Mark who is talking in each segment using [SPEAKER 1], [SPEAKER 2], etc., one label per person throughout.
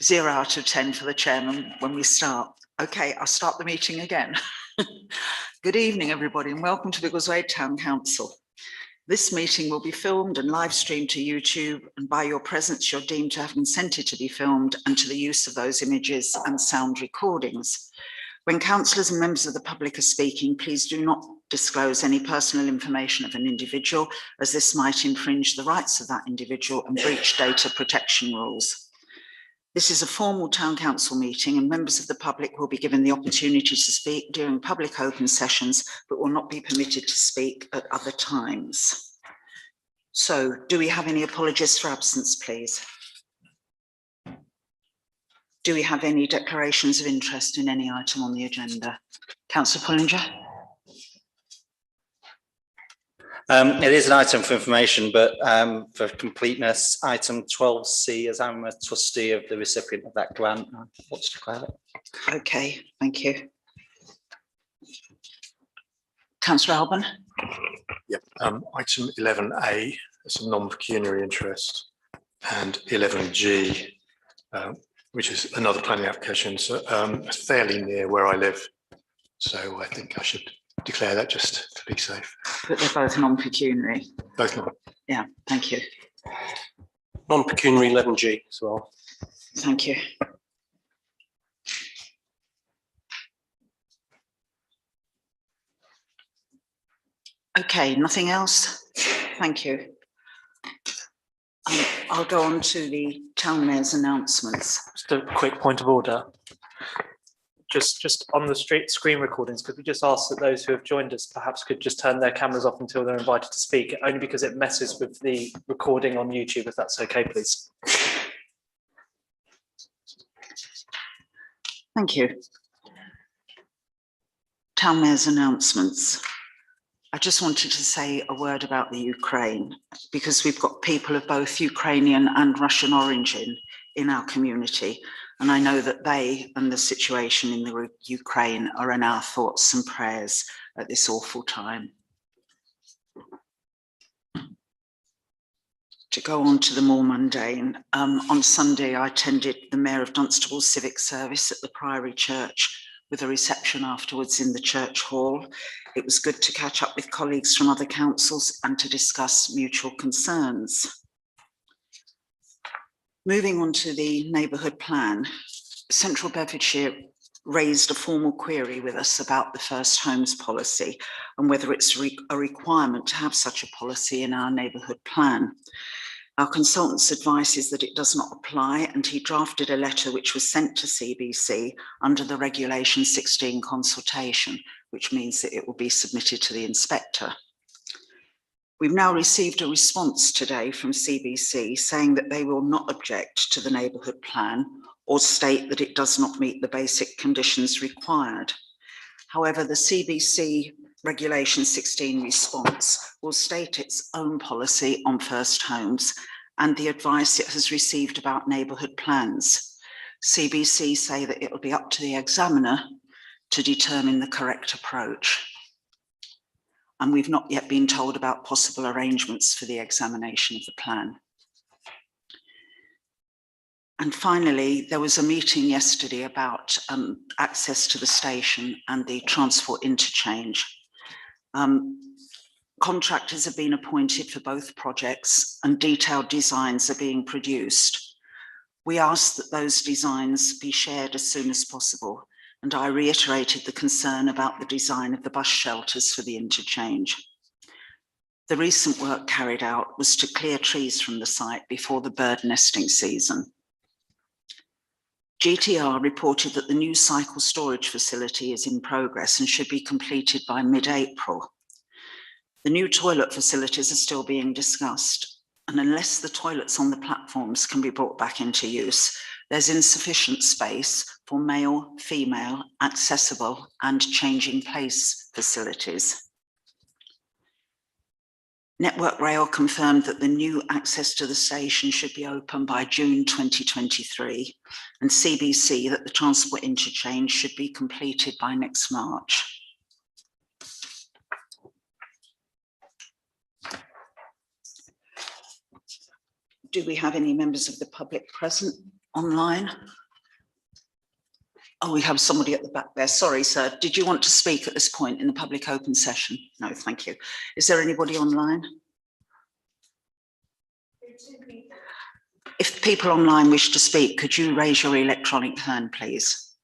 [SPEAKER 1] 0 out of 10 for the chairman when we start. Okay, I'll start the meeting again. Good evening, everybody, and welcome to Biggleswade Town Council. This meeting will be filmed and live streamed to YouTube, and by your presence, you're deemed to have consented to be filmed and to the use of those images and sound recordings. When councillors and members of the public are speaking, please do not disclose any personal information of an individual, as this might infringe the rights of that individual and breach data protection rules. This is a formal town council meeting, and members of the public will be given the opportunity to speak during public open sessions, but will not be permitted to speak at other times. So, do we have any apologies for absence, please? Do we have any declarations of interest in any item on the agenda? Councillor Pullinger?
[SPEAKER 2] It is an item for information, but for completeness, item 12C, as I'm a trustee of the recipient of that grant, I want to declare it.
[SPEAKER 1] Okay, thank you. Councillor Alban?
[SPEAKER 3] Yep, item 11A, is a non-pecuniary interest, and 11G, which is another planning application, so fairly near where I live. So I think I should declare that just to be safe.
[SPEAKER 1] But they're both non-pecuniary.
[SPEAKER 3] Both non.
[SPEAKER 1] Yeah, thank you.
[SPEAKER 4] Non-pecuniary 11G as well.
[SPEAKER 1] Thank you. Okay, nothing else? Thank you. I'll go on to the town mayor's announcements.
[SPEAKER 4] Just a quick point of order. Just on the screen recordings, could we just ask that those who have joined us perhaps could just turn their cameras off until they're invited to speak, only because it messes with the recording on YouTube, if that's okay, please.
[SPEAKER 1] Thank you. Town mayor's announcements. I just wanted to say a word about the Ukraine, because we've got people of both Ukrainian and Russian origin in our community. And I know that they and the situation in the Ukraine are in our thoughts and prayers at this awful time. To go on to the more mundane, on Sunday I attended the Mayor of Dunstable's civic service at the Priory Church with a reception afterwards in the church hall. It was good to catch up with colleagues from other councils and to discuss mutual concerns. Moving on to the neighbourhood plan, Central Bedfordshire raised a formal query with us about the first homes policy and whether it's a requirement to have such a policy in our neighbourhood plan. Our consultant's advice is that it does not apply, and he drafted a letter which was sent to CBC under the Regulation 16 consultation, which means that it will be submitted to the inspector. We've now received a response today from CBC saying that they will not object to the neighbourhood plan or state that it does not meet the basic conditions required. However, the CBC Regulation 16 response will state its own policy on first homes and the advice it has received about neighbourhood plans. CBC say that it will be up to the examiner to determine the correct approach. And we've not yet been told about possible arrangements for the examination of the plan. And finally, there was a meeting yesterday about access to the station and the transport interchange. Contractors have been appointed for both projects and detailed designs are being produced. We ask that those designs be shared as soon as possible, and I reiterated the concern about the design of the bus shelters for the interchange. The recent work carried out was to clear trees from the site before the bird nesting season. GTR reported that the new cycle storage facility is in progress and should be completed by mid-April. The new toilet facilities are still being discussed, and unless the toilets on the platforms can be brought back into use, there's insufficient space for male, female, accessible and changing place facilities. Network Rail confirmed that the new access to the station should be open by June 2023, and CBC that the transport interchange should be completed by next March. Do we have any members of the public present? online? Oh, we have somebody at the back there. Sorry, sir. Did you want to speak at this point in the public open session? No, thank you. Is there anybody online? If people online wish to speak, could you raise your electronic hand, please?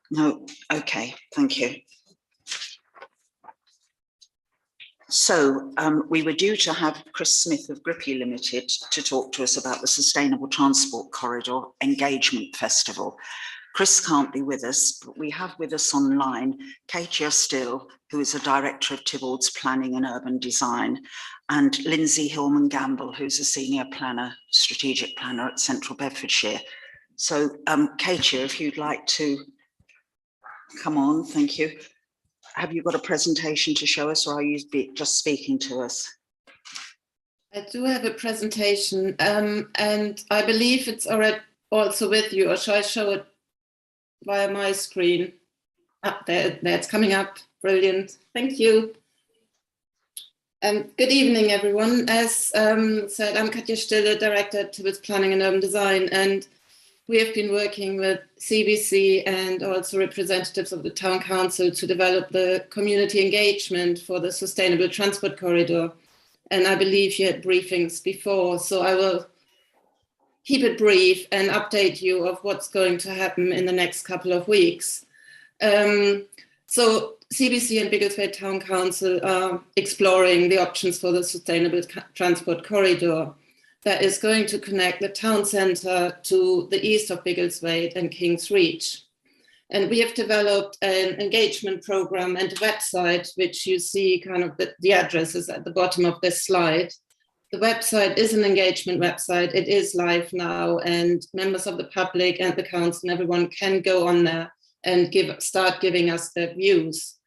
[SPEAKER 1] No, okay, thank you. So we were due to have Chris Smith of Grippy Limited to talk to us about the Sustainable Transport Corridor Engagement Festival. Chris can't be with us, but we have with us online Katia Still, who is a director of Tybald's Planning and Urban Design, and Lindsay Hillman Gamble, who's a senior planner, strategic planner at Central Bedfordshire. So Katia, if you'd like to come on, thank you. Have you got a presentation to show us, or are you just speaking to us?
[SPEAKER 5] I do have a presentation, and I believe it's already also with you, or shall I show it via my screen? There it's coming up. Brilliant. Thank you. Good evening, everyone. As said, I'm Katja Stille, Director at Tybald's Planning and Urban Design, and we have been working with CBC and also representatives of the Town Council to develop the community engagement for the Sustainable Transport Corridor. And I believe you had briefings before, so I will keep it brief and update you of what's going to happen in the next couple of weeks. So CBC and Biggleswade Town Council are exploring the options for the Sustainable Transport Corridor that is going to connect the town centre to the east of Biggleswade and King's Reach. And we have developed an engagement programme and a website, which you see kind of the address is at the bottom of this slide. The website is an engagement website. It is live now, and members of the public and the council and everyone can go on there and start giving us their views.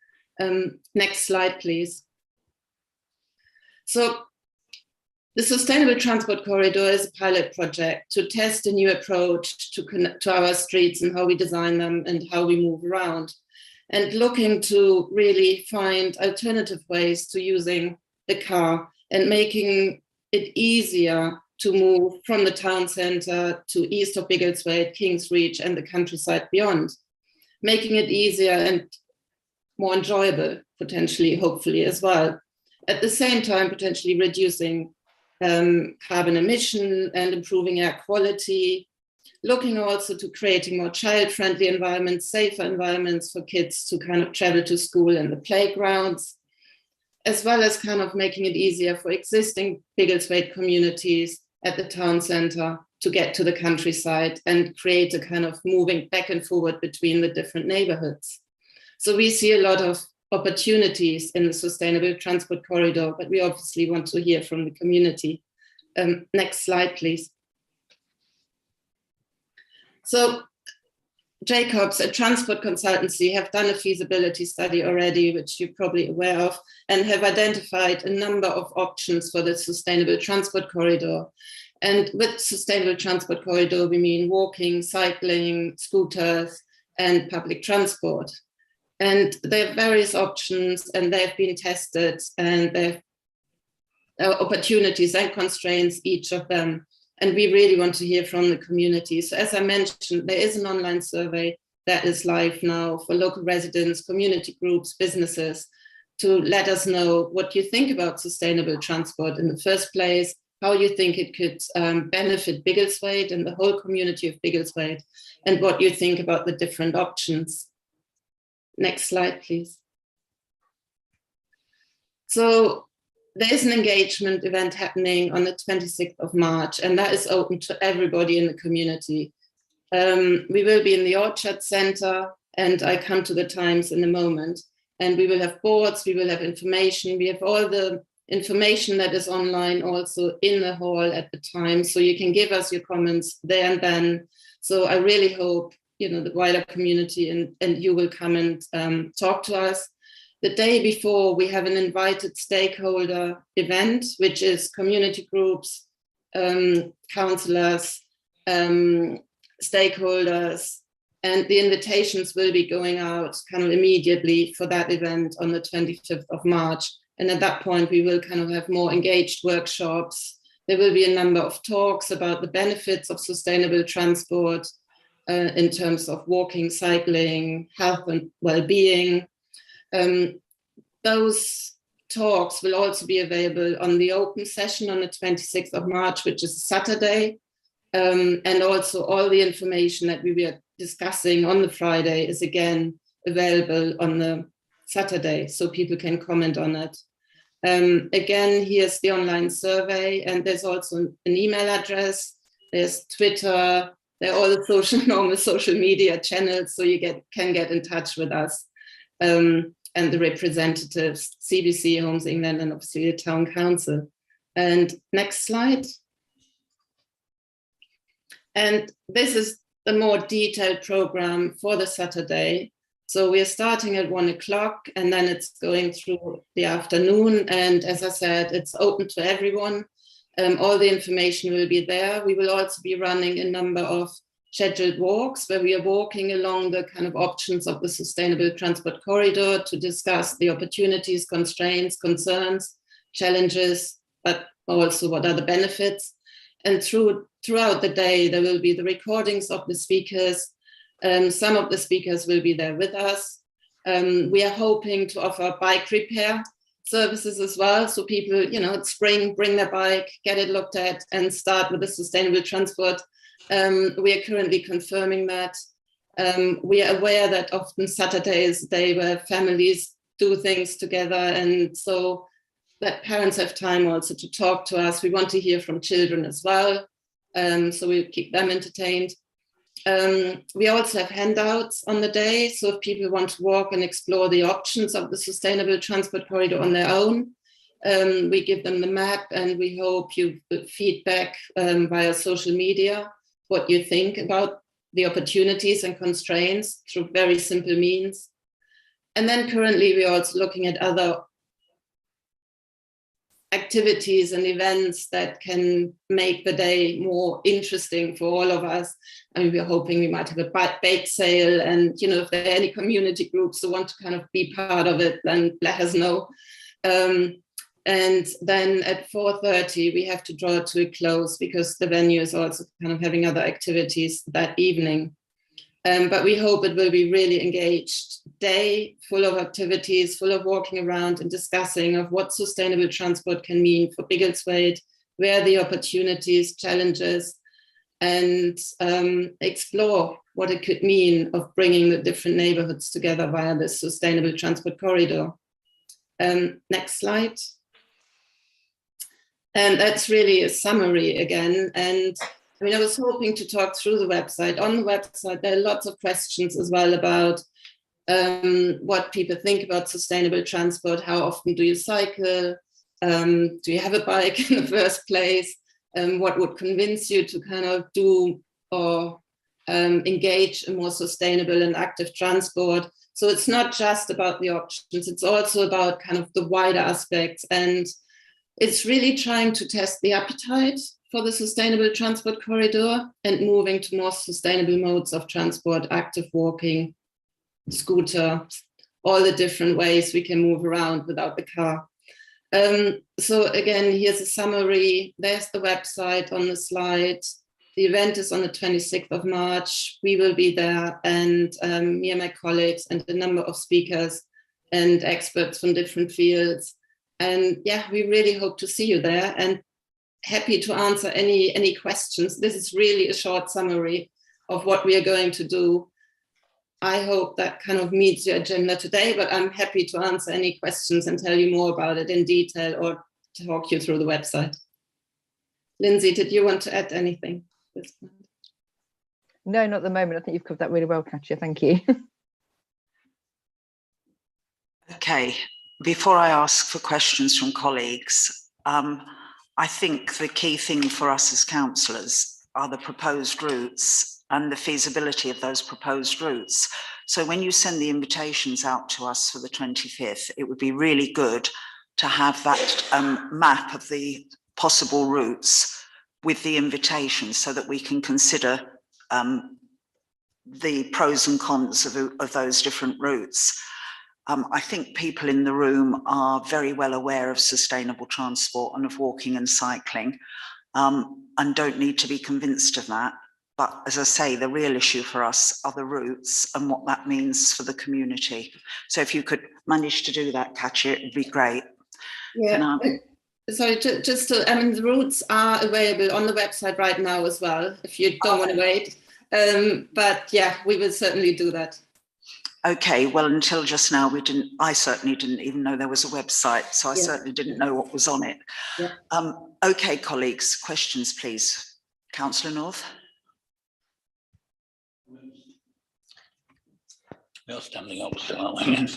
[SPEAKER 5] Next slide, please. So, the Sustainable Transport Corridor is a pilot project to test a new approach to our streets and how we design them and how we move around, and looking to really find alternative ways to using the car and making it easier to move from the town centre to east of Biggleswade, King's Reach and the countryside beyond, making it easier and more enjoyable, potentially, hopefully as well. At the same time, potentially reducing carbon emission and improving air quality, looking also to creating more child-friendly environments, safer environments for kids to kind of travel to school and the playgrounds, as well as kind of making it easier for existing Biggleswade communities at the town centre to get to the countryside and create a kind of moving back and forward between the different neighbourhoods. So we see a lot of opportunities in the Sustainable Transport Corridor, but we obviously want to hear from the community. Next slide, please. So Jacobs, a transport consultancy, have done a feasibility study already, which you're probably aware of, and have identified a number of options for the Sustainable Transport Corridor. And with Sustainable Transport Corridor, we mean walking, cycling, scooters, and public transport. And there are various options, and they've been tested, and there are opportunities and constraints, each of them. And we really want to hear from the community. So as I mentioned, there is an online survey that is live now for local residents, community groups, businesses, to let us know what you think about sustainable transport in the first place, how you think it could benefit Biggleswade and the whole community of Biggleswade, and what you think about the different options. Next slide, please. So there is an engagement event happening on the 26th of March, and that is open to everybody in the community. We will be in the Orchard Centre, and I come to the times in a moment. And we will have boards, we will have information. We have all the information that is online also in the hall at the time. So you can give us your comments there and then. So I really hope, you know, the wider community and you will come and talk to us. The day before, we have an invited stakeholder event, which is community groups, councillors, stakeholders, and the invitations will be going out kind of immediately for that event on the 25th of March. And at that point, we will kind of have more engaged workshops There will be a number of talks about the benefits of sustainable transport in terms of walking, cycling, health and well-being. Those talks will also be available on the open session on the 26th of March, which is Saturday. And also all the information that we were discussing on the Friday is again available on the Saturday, so people can comment on it. Again, here's the online survey, and there's also an email address, there's Twitter, there are all the normal social media channels, so you can get in touch with us and the representatives, CBC, Homes England, and obviously the Town Council. And next slide. And this is a more detailed program for the Saturday. So we're starting at 1 o'clock and then it's going through the afternoon. And as I said, it's open to everyone. All the information will be there. We will also be running a number of scheduled walks where we are walking along the kind of options of the sustainable transport corridor to discuss the opportunities, constraints, concerns, challenges, but also what are the benefits. And throughout the day, there will be the recordings of the speakers. Some of the speakers will be there with us. We are hoping to offer bike repair services as well. So people, it's spring, bring their bike, get it looked at and start with the sustainable transport. We are currently confirming that. We are aware that often Saturday is a day where families do things together. And so that parents have time also to talk to us. We want to hear from children as well. So we'll keep them entertained. We also have handouts on the day. So if people want to walk and explore the options of the sustainable transport corridor on their own, we give them the map and we hope you feedback via social media what you think about the opportunities and constraints through very simple means. And then currently we're also looking at other activities and events that can make the day more interesting for all of us. I mean, we're hoping we might have a bake sale, and if there are any community groups who want to kind of be part of it, then let us know. And then at 4:30 we have to draw to a close because the venue is also kind of having other activities that evening. But we hope it will be really engaged day, full of activities, full of walking around and discussing of what sustainable transport can mean for Biggleswade, where the opportunities, challenges, and explore what it could mean of bringing the different neighborhoods together via this sustainable transport corridor. Next slide. And that's really a summary again. And I mean, I was hoping to talk through the website. On the website, there are lots of questions as well about what people think about sustainable transport. How often do you cycle? Do you have a bike in the first place? What would convince you to kind of do or engage in more sustainable and active transport? So it's not just about the options, it's also about kind of the wider aspects. And it's really trying to test the appetite for the sustainable transport corridor and moving to more sustainable modes of transport, active walking, scooter, all the different ways we can move around without the car. So again, here's a summary. There's the website on the slide. The event is on the 26th of March. We will be there, and me and my colleagues and a number of speakers and experts from different fields. And yeah, we really hope to see you there and happy to answer any questions. This is really a short summary of what we are going to do. I hope that kind of meets your agenda today, but I'm happy to answer any questions and tell you more about it in detail or talk you through the website. Lindsay, did you want to add anything?
[SPEAKER 6] No, not at the moment. I think you've covered that really well, Katja. Thank you.
[SPEAKER 1] Okay, before I ask for questions from colleagues, I think the key thing for us as councillors are the proposed routes and the feasibility of those proposed routes. So when you send the invitations out to us for the 25th, it would be really good to have that map of the possible routes with the invitations so that we can consider the pros and cons of those different routes. I think people in the room are very well aware of sustainable transport and of walking and cycling. and don't need to be convinced of that. But as I say, the real issue for us are the routes and what that means for the community. So if you could manage to do that, Katya, it would be great.
[SPEAKER 5] Yeah. Sorry, just to, I mean, the routes are available on the website right now as well, if you don't want to wait. But yeah, we will certainly do that.
[SPEAKER 1] Okay, well, until just now, I certainly didn't even know there was a website, so I certainly didn't know what was on it.
[SPEAKER 5] Yeah.
[SPEAKER 1] Okay, colleagues, questions, please. Councillor North.
[SPEAKER 7] You're standing up still, aren't we?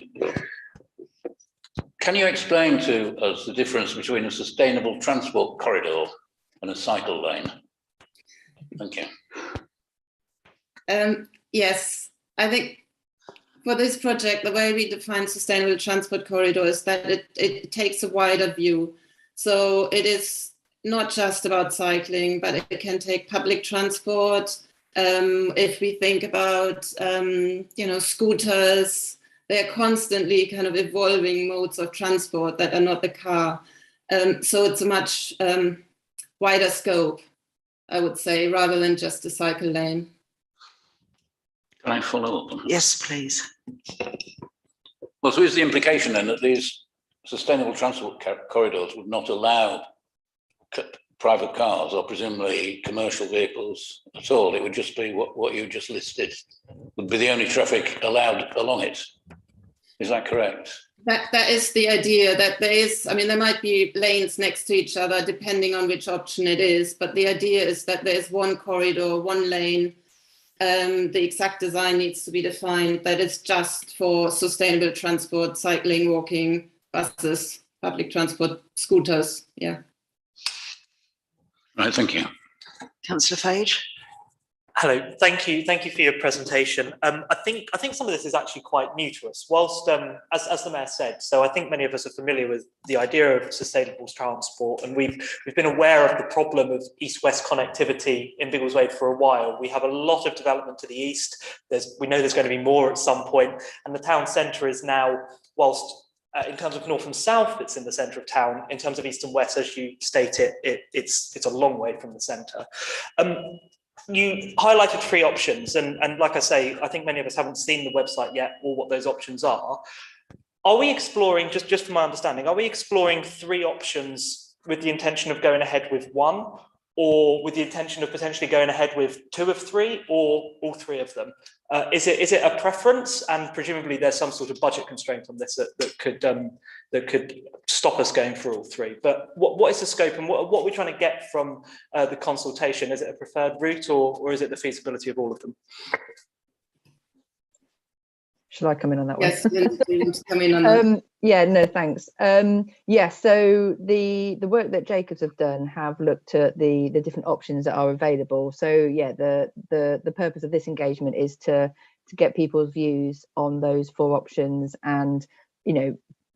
[SPEAKER 7] Can you explain to us the difference between a sustainable transport corridor and a cycle lane? Thank you.
[SPEAKER 5] Yes, I think for this project, the way we define sustainable transport corridor is that it takes a wider view. So it is not just about cycling, but it can take public transport. If we think about, scooters, they're constantly kind of evolving modes of transport that are not the car. So it's a much wider scope, I would say, rather than just a cycle lane.
[SPEAKER 7] Can I follow up?
[SPEAKER 1] Yes, please.
[SPEAKER 7] Well, so is the implication then that these sustainable transport corridors would not allow private cars or presumably commercial vehicles at all? It would just be what you just listed would be the only traffic allowed along it. Is that correct?
[SPEAKER 5] That is the idea, that there is, I mean, there might be lanes next to each other depending on which option it is, but the idea is that there's one corridor, one lane. The exact design needs to be defined, that it's just for sustainable transport, cycling, walking, buses, public transport, scooters. Yeah.
[SPEAKER 7] Right, thank you.
[SPEAKER 1] Councillor Fage.
[SPEAKER 4] Hello, thank you for your presentation. I think some of this is actually quite new to us. Whilst, as the Mayor said, so I think many of us are familiar with the idea of sustainable transport, and we've been aware of the problem of east-west connectivity in Biggleswade for a while. We have a lot of development to the east. We know there's going to be more at some point, and the town centre is now, whilst in terms of north and south, it's in the centre of town. In terms of east and west, as you state it's a long way from the centre. You highlighted 3 options, and like I say, I think many of us haven't seen the website yet or what those options are. Are we exploring, just from my understanding, are we exploring 3 options with the intention of going ahead with 1, or with the intention of potentially going ahead with 2 of 3, or all 3 of them? Is it a preference? And presumably there's some sort of budget constraint on this that could stop us going for all 3. But what is the scope, and what are we trying to get from the consultation? Is it a preferred route, or is it the feasibility of all of them?
[SPEAKER 6] Should I come in on that one?
[SPEAKER 5] Yes, Lindsay, come in on that.
[SPEAKER 6] Yeah, no, thanks. Yeah, so the work that Jacobs have done have looked at the different options that are available. So yeah, the purpose of this engagement is to get people's views on those 4 options, and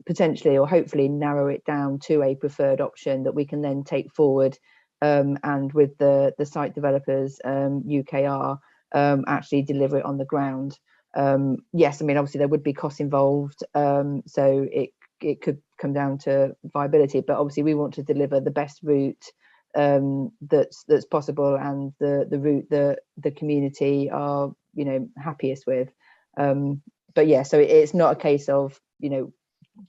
[SPEAKER 6] potentially or hopefully narrow it down to a preferred option that we can then take forward, and with the site developers, UKR, actually deliver it on the ground. Yes, I mean, obviously there would be costs involved, so it could come down to viability, but obviously we want to deliver the best route that's possible, and the route that the community are happiest with. But yeah, so it's not a case of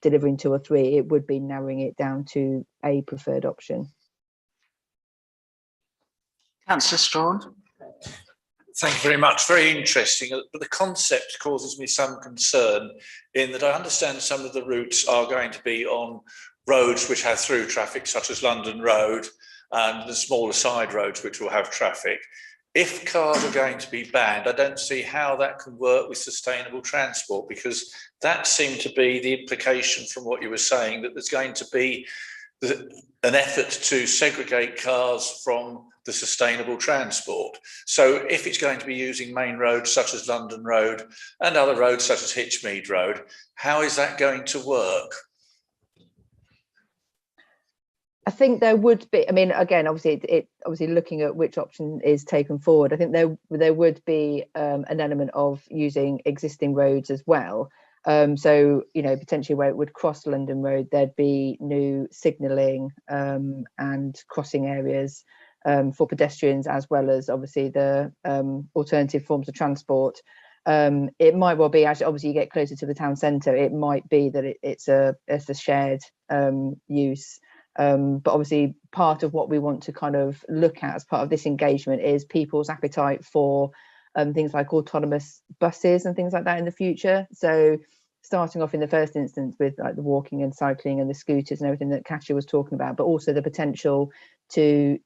[SPEAKER 6] delivering 2 or 3. It would be narrowing it down to a preferred option.
[SPEAKER 1] Councillor Strawn.
[SPEAKER 8] Thank you very much. Very interesting, but the concept causes me some concern in that I understand some of the routes are going to be on roads which have through traffic, such as London Road, and the smaller side roads which will have traffic. If cars are going to be banned, I don't see how that can work with sustainable transport, because that seemed to be the implication from what you were saying, that there's going to be an effort to segregate cars from the sustainable transport. So if it's going to be using main roads such as London Road and other roads such as Hitchmead Road, how is that going to work?
[SPEAKER 6] I think there would be, I mean, again, obviously looking at which option is taken forward, I think there would be an element of using existing roads as well. So, potentially where it would cross London Road, there'd be new signalling and crossing areas. for pedestrians, as well as obviously the alternative forms of transport. It might well be, actually, obviously you get closer to the town centre, it might be that it's a shared use. But obviously part of what we want to kind of look at as part of this engagement is people's appetite for things like autonomous buses and things like that in the future. So starting off in the first instance with like the walking and cycling and the scooters and everything that Kasia was talking about, but also the potential to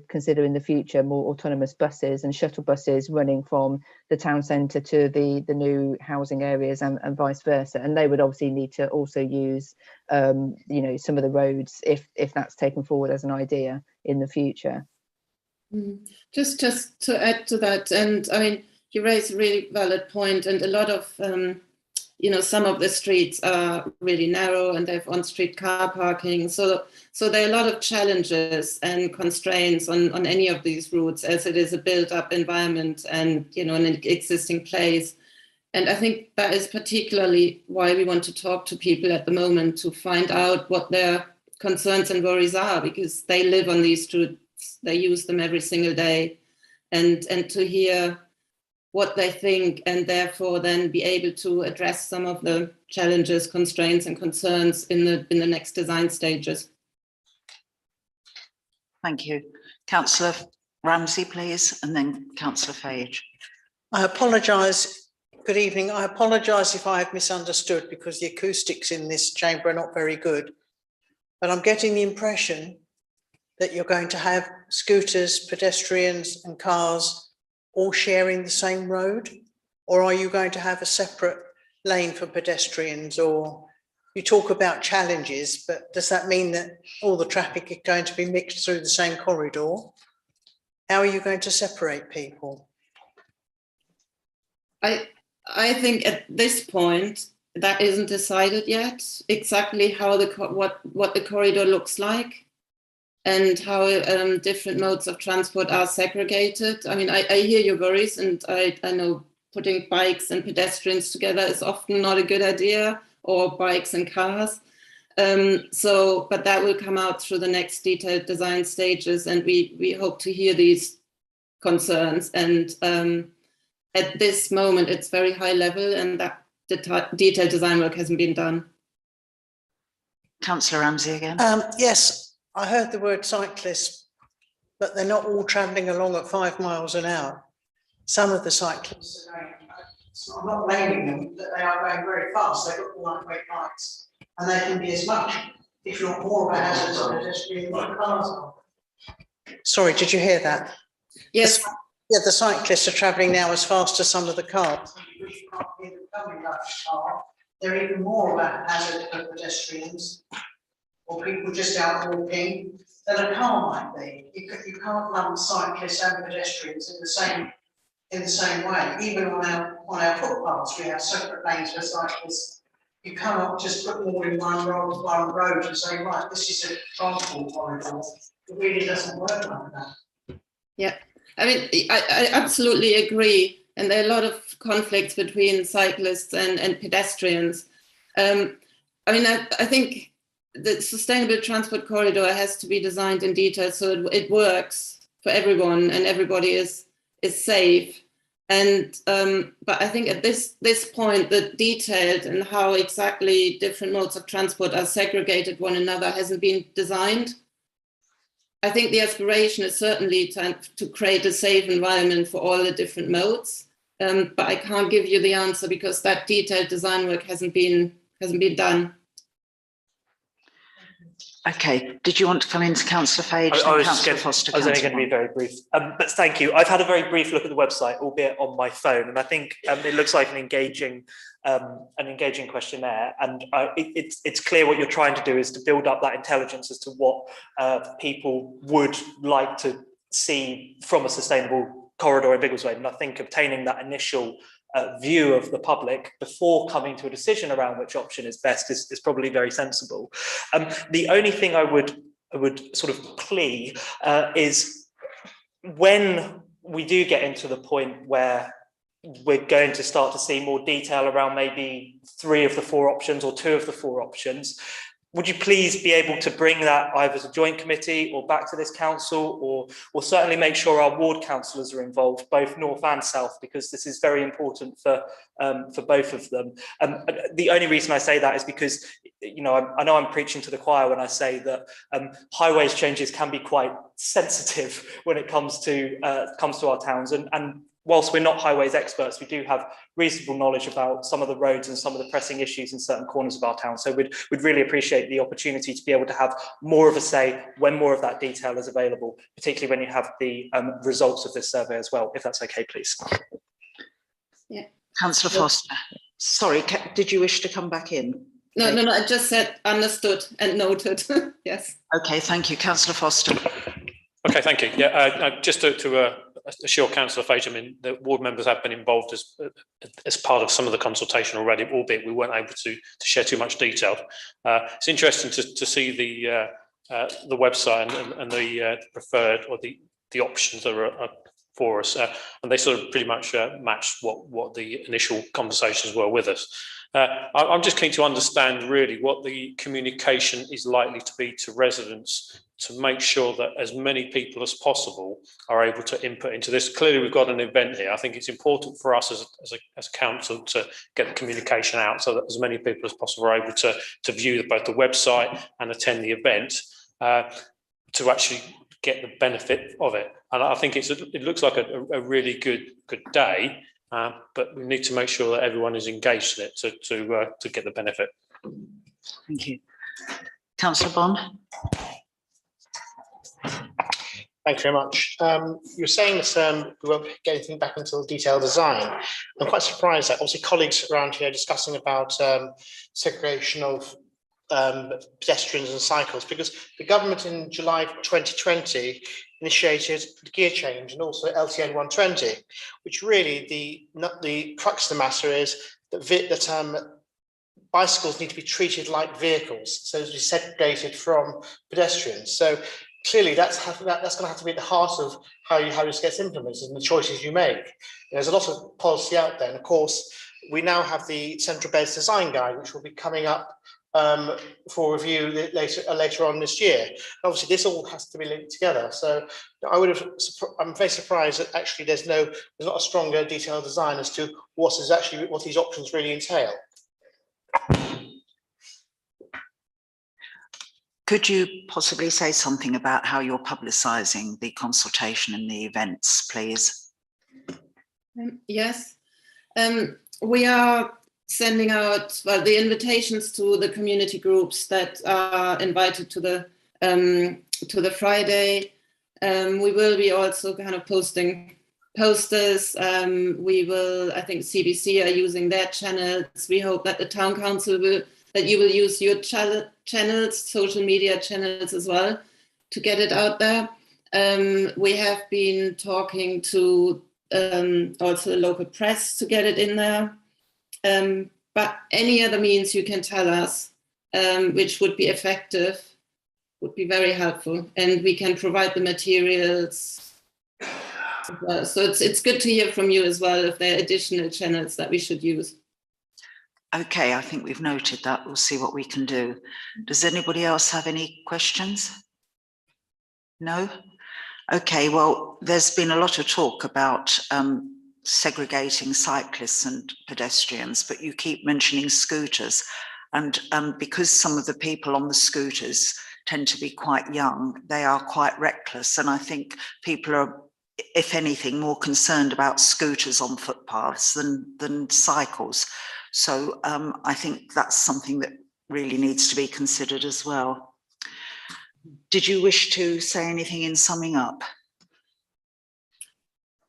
[SPEAKER 6] consider in the future more autonomous buses and shuttle buses running from the town centre to the new housing areas and vice versa. And they would obviously need to also use you know, some of the roads if that's taken forward as an idea in the future.
[SPEAKER 5] Just to add to that, and I mean, you raise a really valid point, and a lot of you know, some of the streets are really narrow and they have on-street car parking. So there are a lot of challenges and constraints on any of these routes, as it is a built-up environment and, you know, an existing place. And I think that is particularly why we want to talk to people at the moment, to find out what their concerns and worries are, because they live on these streets, they use them every single day, and to hear what they think, and therefore then be able to address some of the challenges, constraints and concerns in the next design stages.
[SPEAKER 1] Thank you. Councillor Ramsey, please, and then Councillor Fage.
[SPEAKER 9] I apologise. Good evening. I apologise if I have misunderstood, because the acoustics in this chamber are not very good. But I'm getting the impression that you're going to have scooters, pedestrians and cars all sharing the same road, or are you going to have a separate lane for pedestrians? Or you talk about challenges, but does that mean that all the traffic is going to be mixed through the same corridor? How are you going to separate people?
[SPEAKER 5] I think at this point that isn't decided yet, exactly how what the corridor looks like and how different modes of transport are segregated. I mean, I hear your worries, and I know putting bikes and pedestrians together is often not a good idea, or bikes and cars. But that will come out through the next detailed design stages, and we hope to hear these concerns. And at this moment, it's very high level, and that detailed design work hasn't been done.
[SPEAKER 1] Councillor Ramsey again.
[SPEAKER 9] Yes, I heard the word cyclists, but they're not all travelling along at 5 miles an hour. Some of the cyclists are going, I'm not blaming them, but they are going very fast. They've got the lightweight bikes, and they can be as much, if not more, of a hazard to pedestrians than cars are. Sorry, did you hear that?
[SPEAKER 5] Yes.
[SPEAKER 9] Yeah, the cyclists are travelling now as fast as some of the cars. They're even more of a hazard for pedestrians or people just out walking than a car might be. You can't lump cyclists and pedestrians in the same way. Even on our footpaths, we have separate lanes for cyclists. You cannot just put them all in one road and say, right, this is a transport corridor. It really doesn't work like that.
[SPEAKER 5] Yeah, I mean, I absolutely agree. And there are a lot of conflicts between cyclists and pedestrians. I mean, I think the sustainable transport corridor has to be designed in detail so it works for everyone and everybody is safe. And but I think at this point, the detailed and how exactly different modes of transport are segregated one another hasn't been designed. I think the aspiration is certainly to create a safe environment for all the different modes, but I can't give you the answer because that detailed design work hasn't been done.
[SPEAKER 1] Okay, did you want to come into Councillor Fage?
[SPEAKER 4] I was only going to be very brief, but thank you. I've had a very brief look at the website, albeit on my phone, and I think it looks like an engaging questionnaire. And it's clear what you're trying to do is to build up that intelligence as to what people would like to see from a sustainable corridor in Biggleswade. And I think obtaining that initial view of the public before coming to a decision around which option is best is probably very sensible. The only thing I would sort of plea is when we do get into the point where we're going to start to see more detail around maybe 3 of the 4 options or 2 of the 4 options, would you please be able to bring that either as a joint committee or back to this council, or certainly make sure our ward councillors are involved, both north and south, because this is very important for both of them. The only reason I say that is because, you know, I know I'm preaching to the choir when I say that highways changes can be quite sensitive when it comes to our towns, and whilst we're not highways experts, we do have reasonable knowledge about some of the roads and some of the pressing issues in certain corners of our town. So we'd really appreciate the opportunity to be able to have more of a say when more of that detail is available, particularly when you have the results of this survey as well, if that's okay, please.
[SPEAKER 5] Yeah.
[SPEAKER 1] Councillor Foster, sorry, did you wish to come back in?
[SPEAKER 5] No, I just said understood and noted. Yes.
[SPEAKER 1] Okay, thank you. Councillor Foster.
[SPEAKER 10] Okay, thank you. Yeah, just to assure Councillor Fage, I mean, the ward members have been involved as part of some of the consultation already, albeit we weren't able to share too much detail. It's interesting to see the website and the preferred or the options that are for us, and they sort of pretty much matched what the initial conversations were with us. I'm just keen to understand really what the communication is likely to be to residents to make sure that as many people as possible are able to input into this. Clearly, we've got an event here. I think it's important for us as a council to get the communication out so that as many people as possible are able to view both the website and attend the event to actually get the benefit of it. And I think it looks like a really good day, but we need to make sure that everyone is engaged in it to get the benefit.
[SPEAKER 1] Thank you. Councillor Bond.
[SPEAKER 11] Thank you very much. You're saying that we won't get anything back until detailed design. I'm quite surprised that obviously colleagues around here are discussing about segregation of pedestrians and cycles, because the government in July 2020 initiated the gear change and also LTN 120, which really the crux of the matter is that bicycles need to be treated like vehicles, so to be segregated from pedestrians. So clearly that's going to have to be at the heart of how this gets implemented and the choices you make. There's a lot of policy out there, and of course we now have the Central Beds Design Guide, which will be coming up for review later on this year. Obviously this all has to be linked together, so I'm very surprised that actually there's not a stronger detailed design as to what these options really entail.
[SPEAKER 1] Could you possibly say something about how you're publicising the consultation and the events, please?
[SPEAKER 5] Yes, we are sending out the invitations to the community groups that are invited to the Friday. We will be also kind of posting posters. We will, I think CBC are using their channels. We hope that the town council that you will use your channels, social media channels as well, to get it out there. We have been talking to also the local press to get it in there. But any other means you can tell us, which would be effective, would be very helpful, and we can provide the materials. So it's good to hear from you as well if there are additional channels that we should use.
[SPEAKER 1] Okay, I think we've noted that. We'll see what we can do. Does anybody else have any questions? No? Okay, well, there's been a lot of talk about segregating cyclists and pedestrians, but you keep mentioning scooters. And because some of the people on the scooters tend to be quite young, they are quite reckless. And I think people are, if anything, more concerned about scooters on footpaths than cycles. So I think that's something that really needs to be considered as well. Did you wish to say anything in summing up?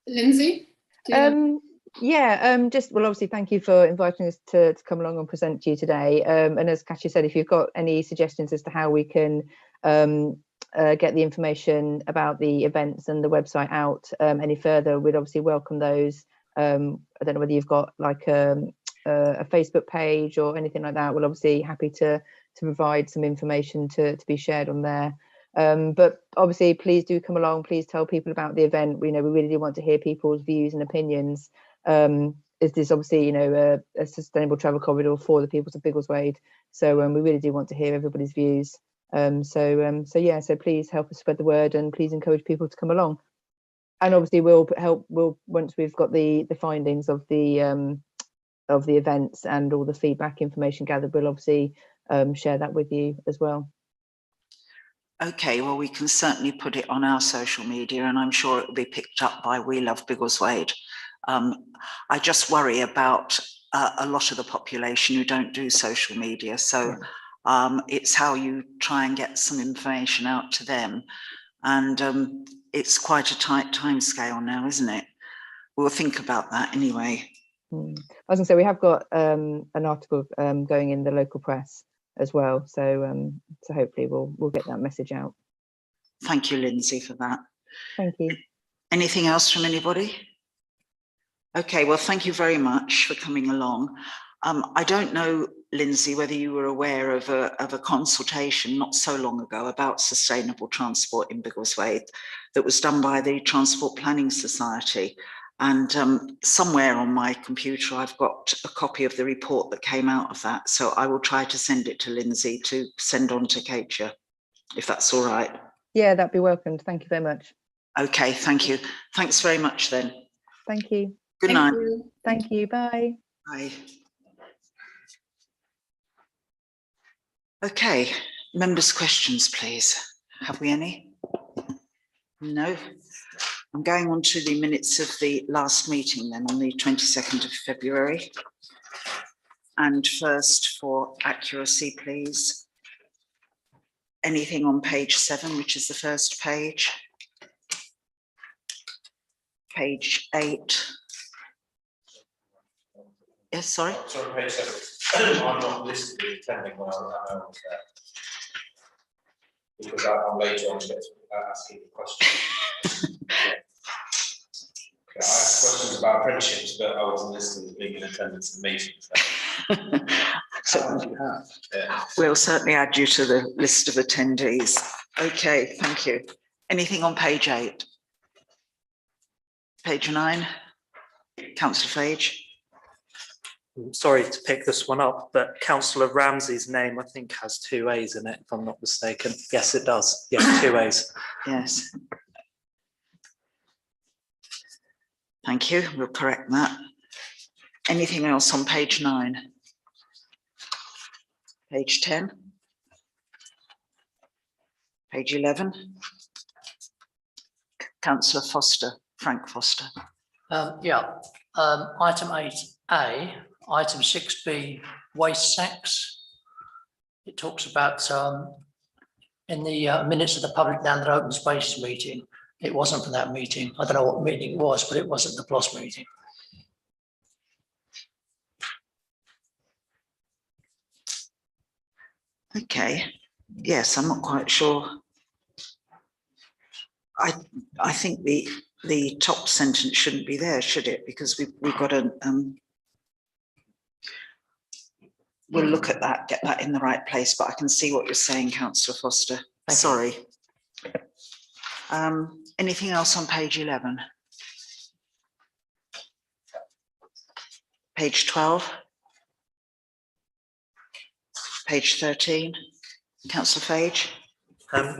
[SPEAKER 5] Lindsay?
[SPEAKER 6] Just, well, obviously, thank you for inviting us to come along and present to you today. And as Kasia said, if you've got any suggestions as to how we can get the information about the events and the website out any further, we'd obviously welcome those. I don't know whether you've got like a Facebook page or anything like that. We're obviously happy to provide some information to be shared on there. But obviously, please do come along. Please tell people about the event. We really do want to hear people's views and opinions. is this obviously, you know, a sustainable travel corridor for the people of Biggleswade. So we really do want to hear everybody's views. So please help us spread the word, and please encourage people to come along. And obviously we'll once we've got the findings of the events and all the feedback information gathered, we'll obviously share that with you as well.
[SPEAKER 1] Okay, well, we can certainly put it on our social media, and I'm sure it will be picked up by We Love Biggleswade. I just worry about a lot of the population who don't do social media. So it's how you try and get some information out to them. And it's quite a tight timescale now, isn't it? We'll think about that anyway.
[SPEAKER 6] I was gonna say, we have got an article going in the local press as well. So hopefully we'll get that message out.
[SPEAKER 1] Thank you, Lindsay, for that.
[SPEAKER 6] Thank you.
[SPEAKER 1] Anything else from anybody? Okay, well, thank you very much for coming along. I don't know, Lindsay, whether you were aware of a consultation not so long ago about sustainable transport in Biggleswade that was done by the Transport Planning Society. And somewhere on my computer, I've got a copy of the report that came out of that. So I will try to send it to Lindsay to send on to Katia, if that's all right.
[SPEAKER 6] Yeah, that'd be welcomed. Thank you very much.
[SPEAKER 1] Okay, thank you. Thanks very much then.
[SPEAKER 6] Thank you.
[SPEAKER 1] Good night.
[SPEAKER 6] Thank you. Bye.
[SPEAKER 1] Bye. Okay, members' questions, please. Have we any? No. I'm going on to the minutes of the last meeting then, on the 22nd of February. And first, for accuracy, please. Anything on page 7, which is the first page. Page 8. Yes, sorry.
[SPEAKER 12] Sorry, page 7. I'm not listed as attending when I was there. Because I'm later on asking the question. I asked questions about apprenticeships, but I wasn't listed as being in attendance at the meeting.
[SPEAKER 1] We'll certainly add you to the list of attendees. Okay, thank you. Anything on page 8? Page 9? Councillor Fage.
[SPEAKER 4] Sorry to pick this one up, but Councillor Ramsey's name, I think, has 2 A's in it, if I'm not mistaken. Yes, it does. Yes, 2 A's.
[SPEAKER 1] Yes. Thank you. We'll correct that. Anything else on page 9? Page 10? Page 11? Councillor Foster, Frank Foster.
[SPEAKER 13] Item 8A, item 6B, waste sacks. It talks about in the minutes of the public land and open spaces meeting. It wasn't for that meeting. I don't know what meeting it was, but it wasn't the PLOS meeting.
[SPEAKER 1] Okay. Yes, I'm not quite sure. I think the top sentence shouldn't be there, should it? Because we've got a we'll look at that, get that in the right place. But I can see what you're saying, Councillor Foster. Sorry. Anything else on page 11? Page 12? Page 13? Councillor Fage?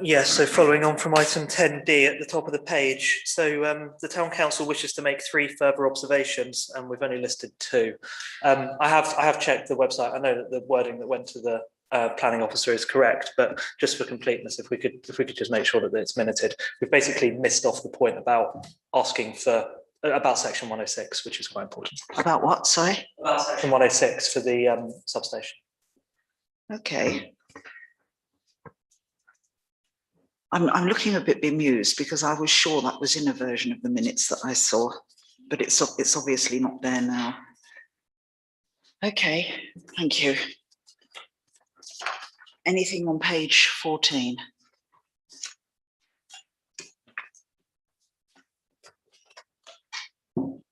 [SPEAKER 4] Yes, so following on from item 10D at the top of the page. So the Town Council wishes to make 3 further observations, and we've only listed 2. I have checked the website. I know that the wording that went to the planning officer is correct, but just for completeness, if we could just make sure that it's minuted. We've basically missed off the point about asking for about section 106, which is quite important.
[SPEAKER 1] About what, sorry?
[SPEAKER 4] About section 106 for the substation.
[SPEAKER 1] Okay. I'm looking a bit bemused because I was sure that was in a version of the minutes that I saw, but it's obviously not there now. Okay, thank you. Anything on page 14?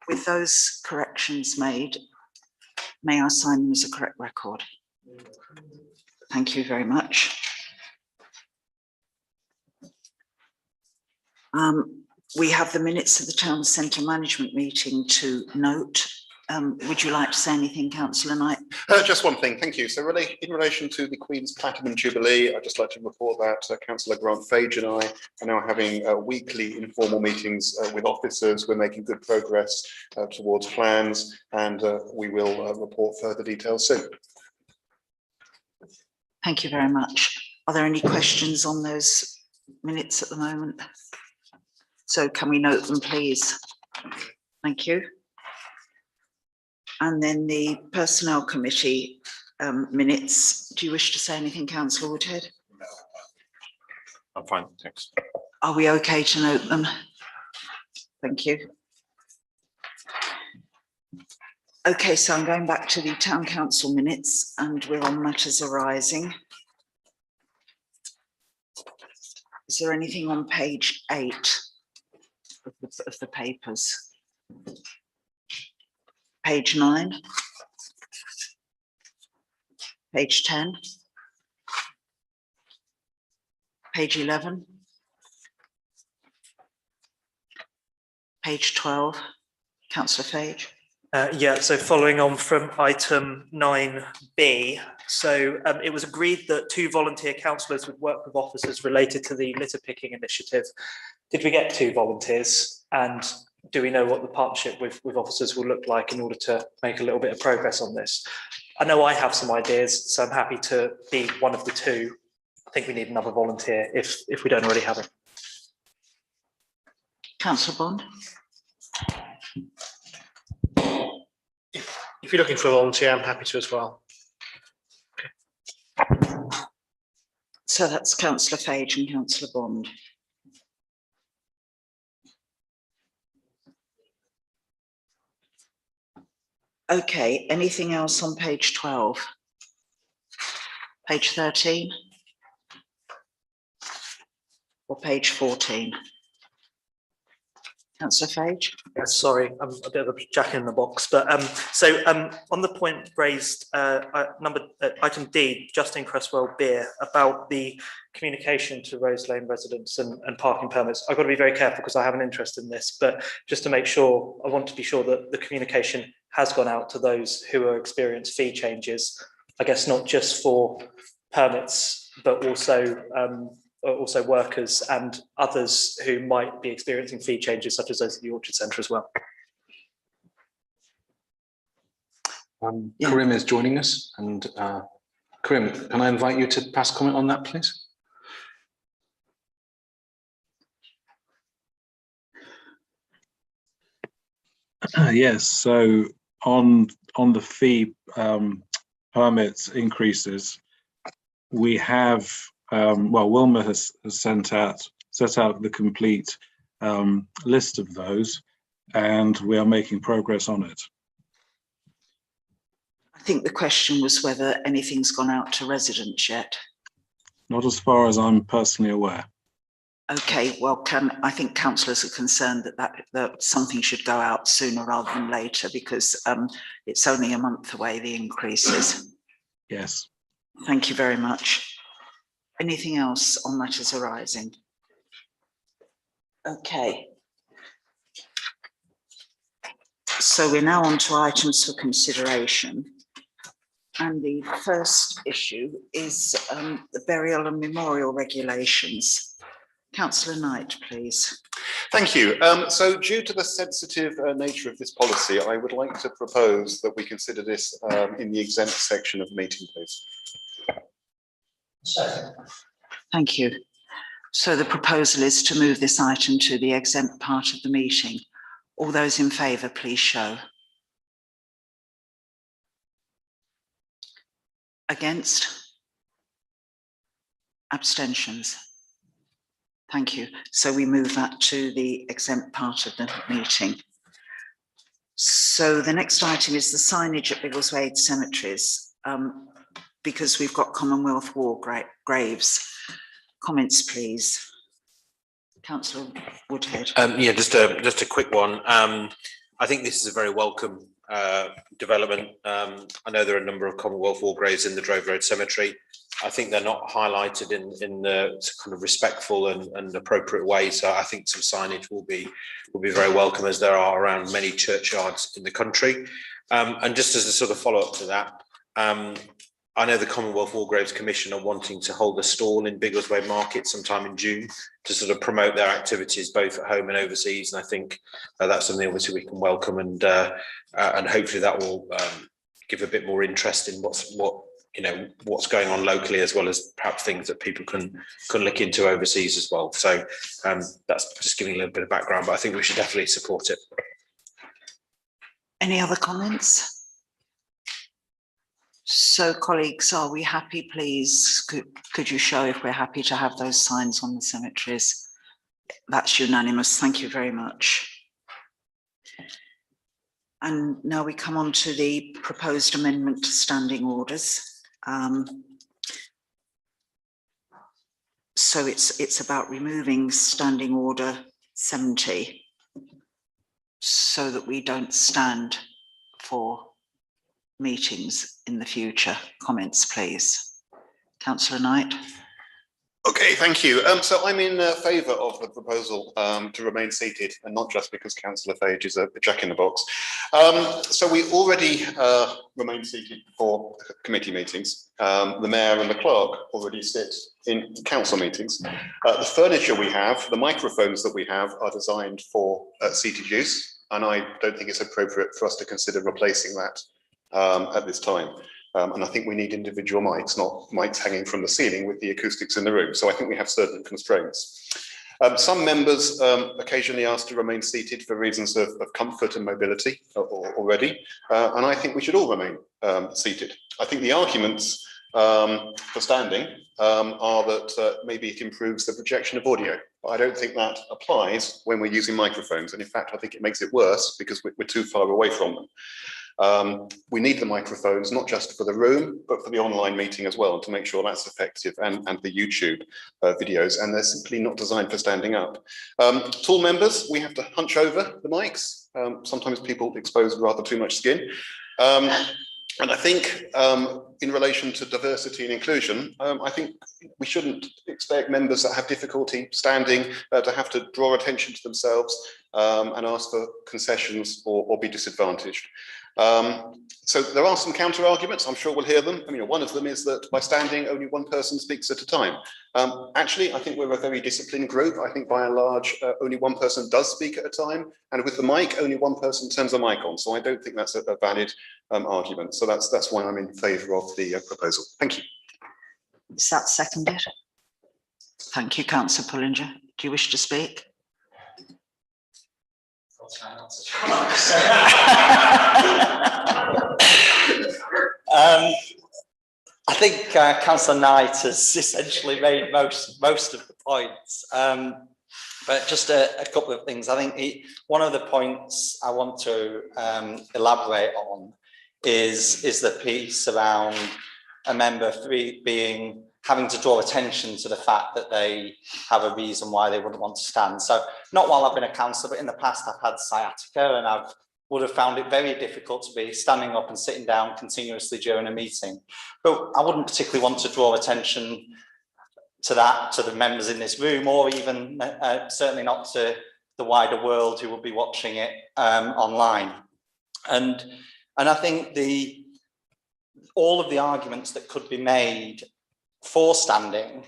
[SPEAKER 1] With those corrections made, may I sign them as a correct record? Thank you very much. We have the minutes of the town centre management meeting to note. Would you like to say anything, Councillor Knight?
[SPEAKER 14] Just one thing, thank you. So really, in relation to the Queen's Platinum Jubilee, I'd just like to report that Councillor Grant Fage and I are now having weekly informal meetings with officers. We're making good progress towards plans, and we will report further details soon.
[SPEAKER 1] Thank you very much. Are there any questions on those minutes at the moment? So can we note them, please? Thank you. And then the Personnel Committee minutes. Do you wish to say anything, Councillor Woodhead?
[SPEAKER 12] No, I'm fine, thanks.
[SPEAKER 1] Are we okay to note them? Thank you. Okay, so I'm going back to the Town Council minutes, and we're on matters arising. Is there anything on page 8 of the papers? Page 9, page 10, page 11, page 12, Councillor Fage.
[SPEAKER 4] Yeah, so following on from item 9B, so it was agreed that 2 volunteer councillors would work with officers related to the litter picking initiative. Did we get 2 volunteers? And do we know what the partnership with officers will look like in order to make a little bit of progress on this? I know I have some ideas, so I'm happy to be one of the 2. I think we need another volunteer if we don't already have it.
[SPEAKER 1] Councillor Bond.
[SPEAKER 11] If you're looking for a volunteer, I'm happy to as well.
[SPEAKER 1] So that's Councillor Fage and Councillor Bond. Okay, anything else on page 12? Page 13? Or page 14? Councillor Fage?
[SPEAKER 4] Yes, sorry, I'm a bit of a jack in the box, but on the point raised, item D, Justin Cresswell Beer, about the communication to Rose Lane residents and parking permits. I've got to be very careful because I have an interest in this, but just to make sure, I want to be sure that the communication has gone out to those who are experiencing fee changes, I guess not just for permits, but also workers and others who might be experiencing fee changes, such as those at the Orchard Centre as well.
[SPEAKER 15] Karim is joining us, and Karim, can I invite you to pass comment on that, please?
[SPEAKER 16] Yes, so on the fee permits increases, we have Wilma has set out the complete list of those, and we are making progress on it.
[SPEAKER 1] I think the question was whether anything's gone out to residents yet.
[SPEAKER 16] Not as far as I'm personally aware.
[SPEAKER 1] Okay, well, I think councillors are concerned that something should go out sooner rather than later, because it's only a month away, the increases.
[SPEAKER 16] Yes.
[SPEAKER 1] Thank you very much. Anything else on matters arising? Okay. So we're now on to items for consideration. And the first issue is the burial and memorial regulations. Councillor Knight, please.
[SPEAKER 14] Thank you. So due to the sensitive nature of this policy, I would like to propose that we consider this in the exempt section of the meeting, please.
[SPEAKER 13] Second.
[SPEAKER 1] Thank you. So the proposal is to move this item to the exempt part of the meeting. All those in favour, please show. Against? Abstentions? Thank you. So we move that to the exempt part of the meeting. So the next item is the signage at Biggleswade Cemeteries, because we've got Commonwealth War graves. Comments, please. Councillor Woodhead.
[SPEAKER 12] Yeah, just a quick one. I think this is a very welcome development. I know there are a number of Commonwealth war graves in the Drove Road Cemetery. I think they're not highlighted in the kind of respectful and appropriate way. So I think some signage will be very welcome, as there are around many churchyards in the country. And just as a sort of follow-up to that, I know the Commonwealth War Graves Commission are wanting to hold a stall in Biggleswade Market sometime in June to sort of promote their activities both at home and overseas. And I think that's something obviously we can welcome, and hopefully that will give a bit more interest in what's going on locally, as well as perhaps things that people can look into overseas as well. So that's just giving a little bit of background, but I think we should definitely support it.
[SPEAKER 1] Any other comments? So colleagues, are we happy, please? Could you show if we're happy to have those signs on the cemeteries? That's unanimous. Thank you very much. And now we come on to the proposed amendment to standing orders. So it's about removing standing order 70 so that we don't stand for meetings in the future. Comments, please. Councillor Knight.
[SPEAKER 14] Okay, thank you. So I'm in favour of the proposal to remain seated, and not just because Councillor Fage is a jack in the box. So we already remain seated for committee meetings. The mayor and the clerk already sit in council meetings. The furniture we have, the microphones that we have, are designed for seated use, and I don't think it's appropriate for us to consider replacing that at this time. And I think we need individual mics, not mics hanging from the ceiling with the acoustics in the room. So I think we have certain constraints. Some members occasionally ask to remain seated for reasons of comfort and mobility already. And I think we should all remain seated. I think the arguments for standing are that maybe it improves the projection of audio. But I don't think that applies when we're using microphones. And in fact, I think it makes it worse because we're too far away from them. We need the microphones, not just for the room, but for the online meeting as well, to make sure that's effective, and the YouTube videos, and they're simply not designed for standing up. Tall members, we have to hunch over the mics. Sometimes people expose rather too much skin. And I think in relation to diversity and inclusion, I think we shouldn't expect members that have difficulty standing to have to draw attention to themselves and ask for concessions or be disadvantaged. So there are some counter arguments. I'm sure we'll hear them. I mean, one of them is that by standing, only one person speaks at a time. Actually, I think we're a very disciplined group. I think by and large, only one person does speak at a time. And with the mic, only one person turns the mic on. So I don't think that's a valid argument. So that's why I'm in favour of the proposal. Thank you.
[SPEAKER 1] Is that seconded? Thank you, Councillor Pullinger. Do you wish to speak?
[SPEAKER 2] I think Councillor Knight has essentially made most of the points, but just a couple of things. I think one of the points I want to elaborate on is the piece around a member having to draw attention to the fact that they have a reason why they wouldn't want to stand. So not while I've been a councillor, but in the past I've had sciatica, and I would have found it very difficult to be standing up and sitting down continuously during a meeting. But I wouldn't particularly want to draw attention to that, to the members in this room, or even certainly not to the wider world who will be watching it online. And I think all of the arguments that could be made for standing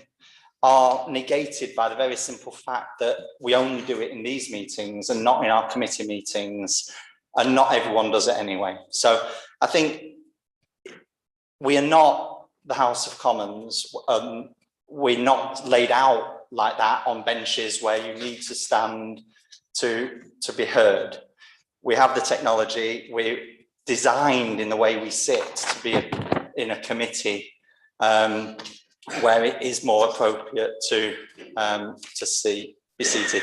[SPEAKER 2] are negated by the very simple fact that we only do it in these meetings and not in our committee meetings, and not everyone does it anyway. So I think we are not the House of Commons. We're not laid out like that on benches where you need to stand to be heard. We have the technology. We're designed in the way we sit to be in a committee where it is more appropriate to be seated.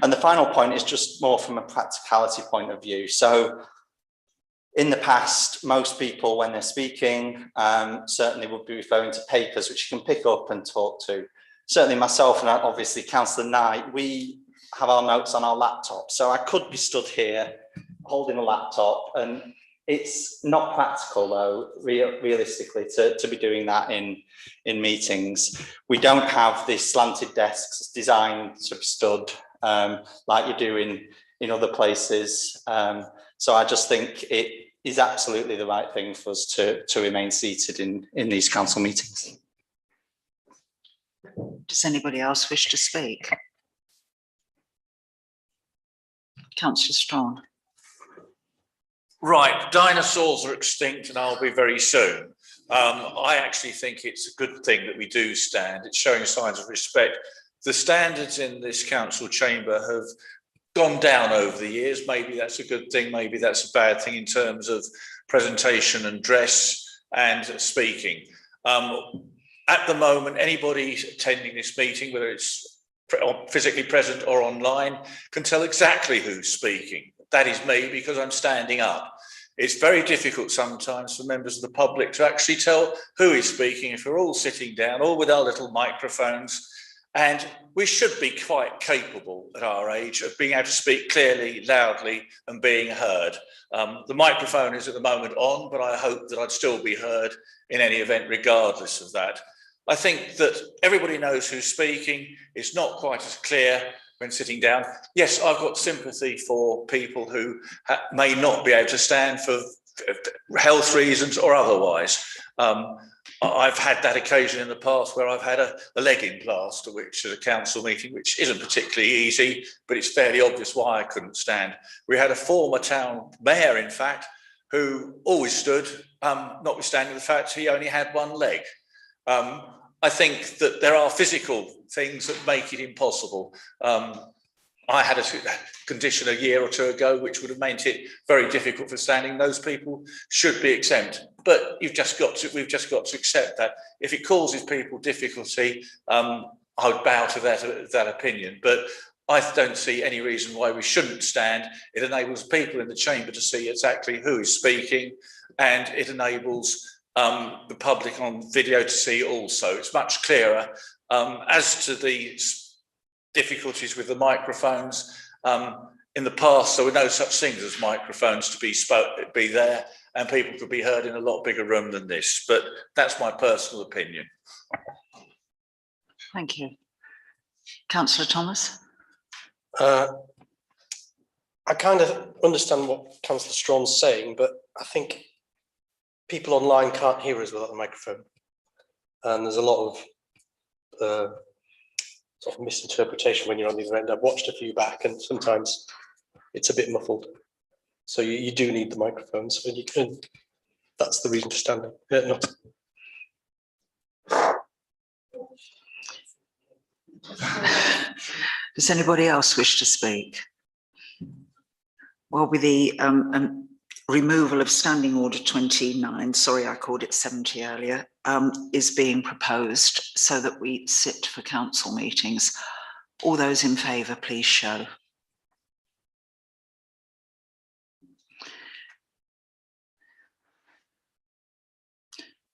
[SPEAKER 2] And the final point is just more from a practicality point of view. So in the past, most people, when they're speaking, certainly would be referring to papers which you can pick up and talk to. Certainly myself and obviously Councillor Knight, we have our notes on our laptop. So I could be stood here holding a laptop, and it's not practical though, realistically, to be doing that in meetings. We don't have these slanted desks designed to be stood like you do in other places. So I just think it is absolutely the right thing for us to remain seated in these council meetings.
[SPEAKER 1] Does anybody else wish to speak? Councillor Strong.
[SPEAKER 8] Right, dinosaurs are extinct and I'll be very soon. I actually think it's a good thing that we do stand. It's showing signs of respect. The standards in this council chamber have gone down over the years. Maybe that's a good thing, maybe that's a bad thing in terms of presentation and dress and speaking. At the moment, anybody attending this meeting, whether it's physically present or online, can tell exactly who's speaking. That is me, because I'm standing up. It's very difficult sometimes for members of the public to actually tell who is speaking if we're all sitting down, all with our little microphones. And we should be quite capable at our age of being able to speak clearly, loudly, and being heard. The microphone is at the moment on, but I hope that I'd still be heard in any event, regardless of that. I think that everybody knows who's speaking. It's not quite as clear when sitting down. Yes, I've got sympathy for people who may not be able to stand for health reasons or otherwise. I've had that occasion in the past where I've had a leg implant, which at a council meeting, which isn't particularly easy, but it's fairly obvious why I couldn't stand. We had a former town mayor, in fact, who always stood, notwithstanding the fact he only had one leg. I think that there are physical things that make it impossible. I had a condition a year or two ago which would have made it very difficult for standing. Those people should be exempt, but we've just got to accept that. If it causes people difficulty, I would bow to that opinion. But I don't see any reason why we shouldn't stand. It enables people in the chamber to see exactly who is speaking, and it enables the public on video to see also. It's much clearer. As to the difficulties with the microphones, in the past there were no such things as microphones to be there, and people could be heard in a lot bigger room than this. But that's my personal opinion.
[SPEAKER 1] Thank you. Councillor Thomas.
[SPEAKER 17] I kind of understand what Councillor Strawn's saying, but I think people online can't hear us without the microphone. And there's a lot of sort of misinterpretation when you're on the other end. I've watched a few back and sometimes it's a bit muffled. So you do need the microphones, and you can, that's the reason for standing.
[SPEAKER 1] Does anybody else wish to speak? Well, with the removal of Standing Order 29, sorry, I called it 70 earlier, is being proposed so that we sit for council meetings. All those in favour, please show.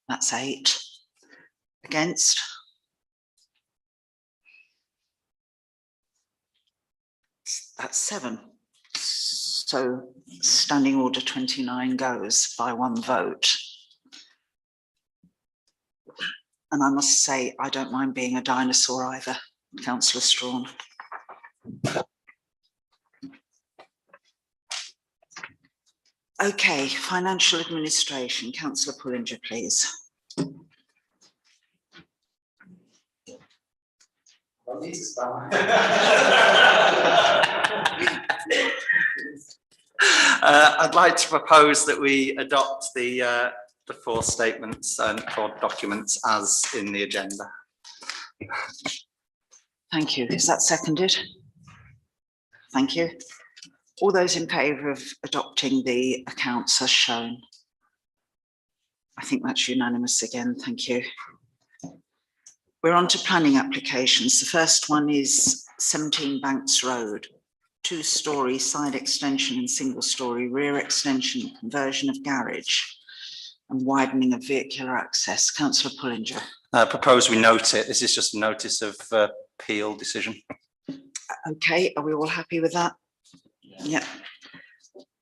[SPEAKER 1] That's 8. Against? That's 7. So Standing Order 29 goes by one vote. And I must say, I don't mind being a dinosaur either, Councillor Strawn. Okay, financial administration, Councillor Pullinger, please.
[SPEAKER 2] I'd like to propose that we adopt the 4 statements and 4 documents as in the agenda.
[SPEAKER 1] Thank you. Is that seconded? Thank you. All those in favour of adopting the accounts as shown? I think that's unanimous again. Thank you. We're on to planning applications. The first one is 17 Banks Road, 2-storey side extension and single-storey rear extension, conversion of garage and widening of vehicular access. Councillor Pullinger.
[SPEAKER 2] Propose we note it. This is just a notice of appeal decision.
[SPEAKER 1] Okay, are we all happy with that? Yeah.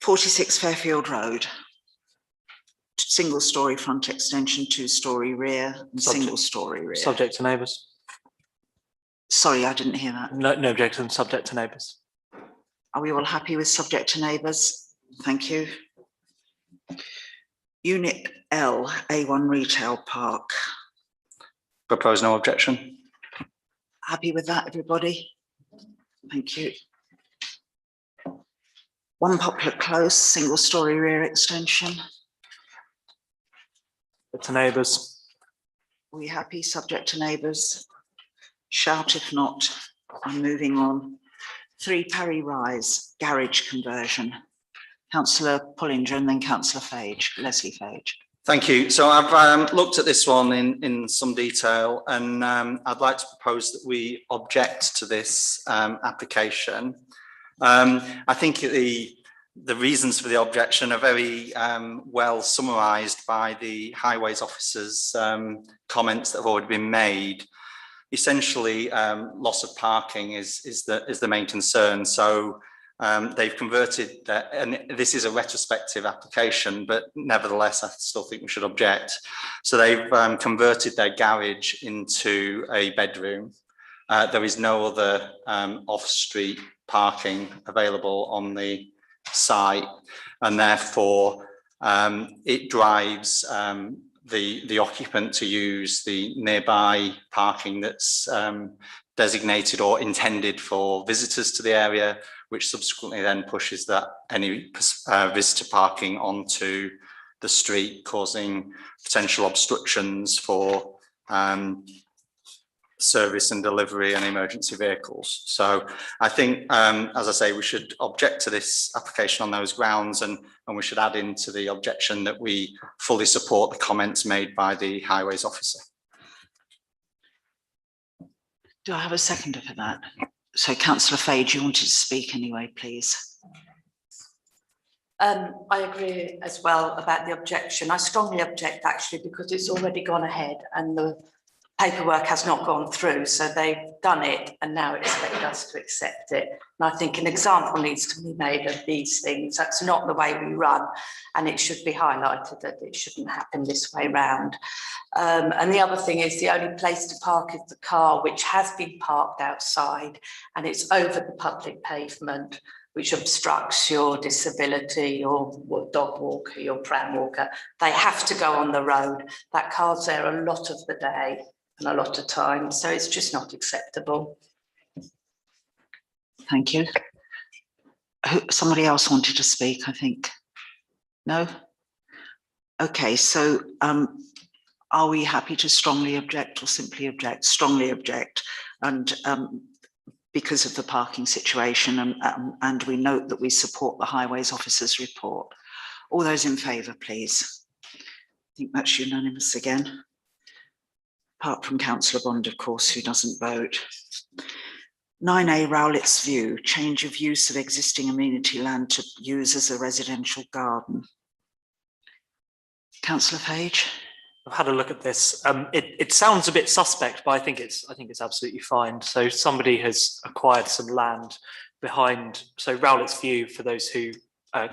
[SPEAKER 1] 46 Fairfield Road. single story front extension, 2-story rear, and single story rear.
[SPEAKER 4] Subject to neighbours.
[SPEAKER 1] Sorry, I didn't hear that.
[SPEAKER 4] No objection, subject to neighbours.
[SPEAKER 1] Are we all happy with subject to neighbours? Thank you. Unit L, A1 Retail Park.
[SPEAKER 2] Propose no objection.
[SPEAKER 1] Happy with that, everybody? Thank you. 1 Poplar Close, single story rear extension.
[SPEAKER 4] To neighbours.
[SPEAKER 1] Are we happy, subject to neighbours? Shout if not. I'm moving on. 3 Parry Rise, garage conversion. Councillor Pullinger and then Councillor Fage, Leslie Fage.
[SPEAKER 2] Thank you. So I've looked at this one in some detail, and I'd like to propose that we object to this application. I think the reasons for the objection are very well summarised by the Highways Officer's comments that have already been made. Essentially, loss of parking is the main concern. So they've converted that, and this is a retrospective application, but nevertheless, I still think we should object. So they've converted their garage into a bedroom. There is no other off-street parking available on the site, and therefore it drives the occupant to use the nearby parking that's designated or intended for visitors to the area, which subsequently then pushes that any visitor parking onto the street, causing potential obstructions for service and delivery and emergency vehicles. So I think, as I say, we should object to this application on those grounds, and we should add into the objection that we fully support the comments made by the Highways Officer.
[SPEAKER 1] Do I have a seconder for that? So Councillor Fage, you wanted to speak anyway, please.
[SPEAKER 18] I agree as well about the objection. I strongly object actually because it's already gone ahead and the paperwork has not gone through. So they've done it and now expect us to accept it. And I think an example needs to be made of these things. That's not the way we run, and it should be highlighted that it shouldn't happen this way round. And the other thing is the only place to park is the car, which has been parked outside, and it's over the public pavement, which obstructs your disability, your dog walker, your pram walker. They have to go on the road. That car's there a lot of the day and a lot of time, so it's just not acceptable.
[SPEAKER 1] Thank you. Somebody else wanted to speak, I think. No? Okay, so are we happy to strongly object or simply object? Strongly object, and because of the parking situation, and we note that we support the Highways Officer's report. All those in favour, please. I think that's unanimous again. Apart from Councillor Bond, of course, who doesn't vote. 9A Rowlett's View, change of use of existing amenity land to use as a residential garden. Councillor Fage.
[SPEAKER 4] I've had a look at this. It sounds a bit suspect, but I think it's absolutely fine. So somebody has acquired some land behind. So Rowlett's View, for those who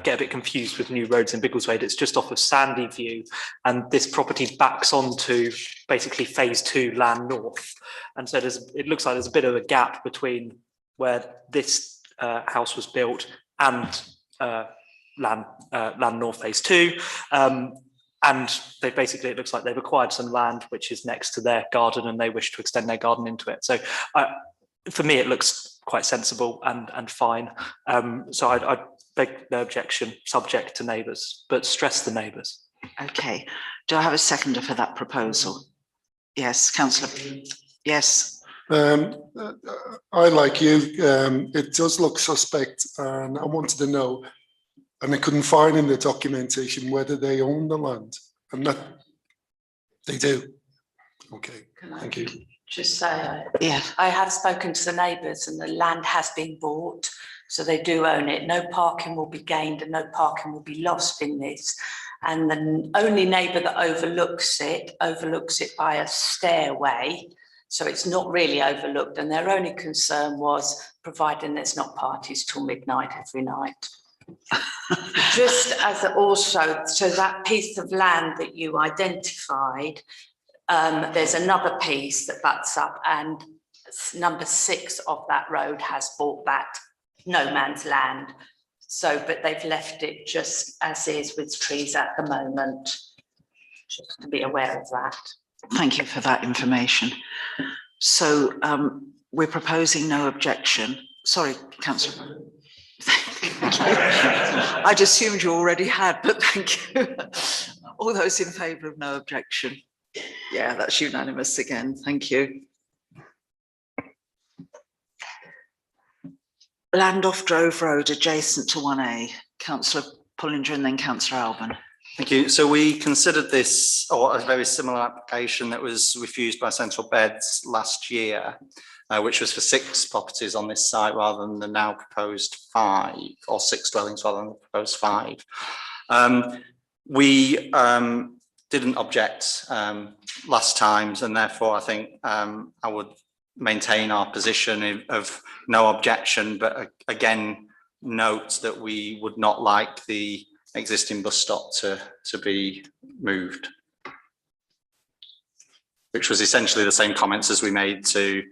[SPEAKER 4] get a bit confused with new roads in Biggleswade, it's just off of Sandy View, and this property backs onto basically phase 2 land north. And so it looks like there's a bit of a gap between where this house was built and land north phase 2. And they basically, it looks like they've acquired some land which is next to their garden, and they wish to extend their garden into it. So for me, it looks quite sensible and fine. So I beg no objection, subject to neighbours, but stress the neighbours.
[SPEAKER 1] Okay. Do I have a seconder for that proposal? Yes, Councillor. Yes.
[SPEAKER 19] I, like you, it does look suspect, and I wanted to know, and I couldn't find in the documentation whether they own the land, and that they do. Okay, thank you.
[SPEAKER 18] Just say, I have spoken to the neighbours and the land has been bought, so they do own it. No parking will be gained and no parking will be lost in this. And the only neighbour that overlooks it by a stairway, so it's not really overlooked, and their only concern was providing there's not parties till midnight every night. just as also, so that piece of land that you identified, there's another piece that butts up, and number 6 of that road has bought that no man's land. So, but they've left it just as is with trees at the moment. Just to be aware of that.
[SPEAKER 1] Thank you for that information. So we're proposing no objection. Sorry, Councillor. I'd assumed you already had, but thank you. All those in favour of no objection? Yeah, that's unanimous again. Thank you. Land off Drove Road adjacent to 1A. Councillor Pullinger and then Councillor Alban.
[SPEAKER 2] Thank you. So we considered this, or a very similar application that was refused by Central Beds last year, which was for 6 properties on this site rather than the now proposed 5, or 6 dwellings rather than the proposed 5. We didn't object last times, and therefore I think I would maintain our position of no objection, but again note that we would not like the existing bus stop to be moved, which was essentially the same comments as we made to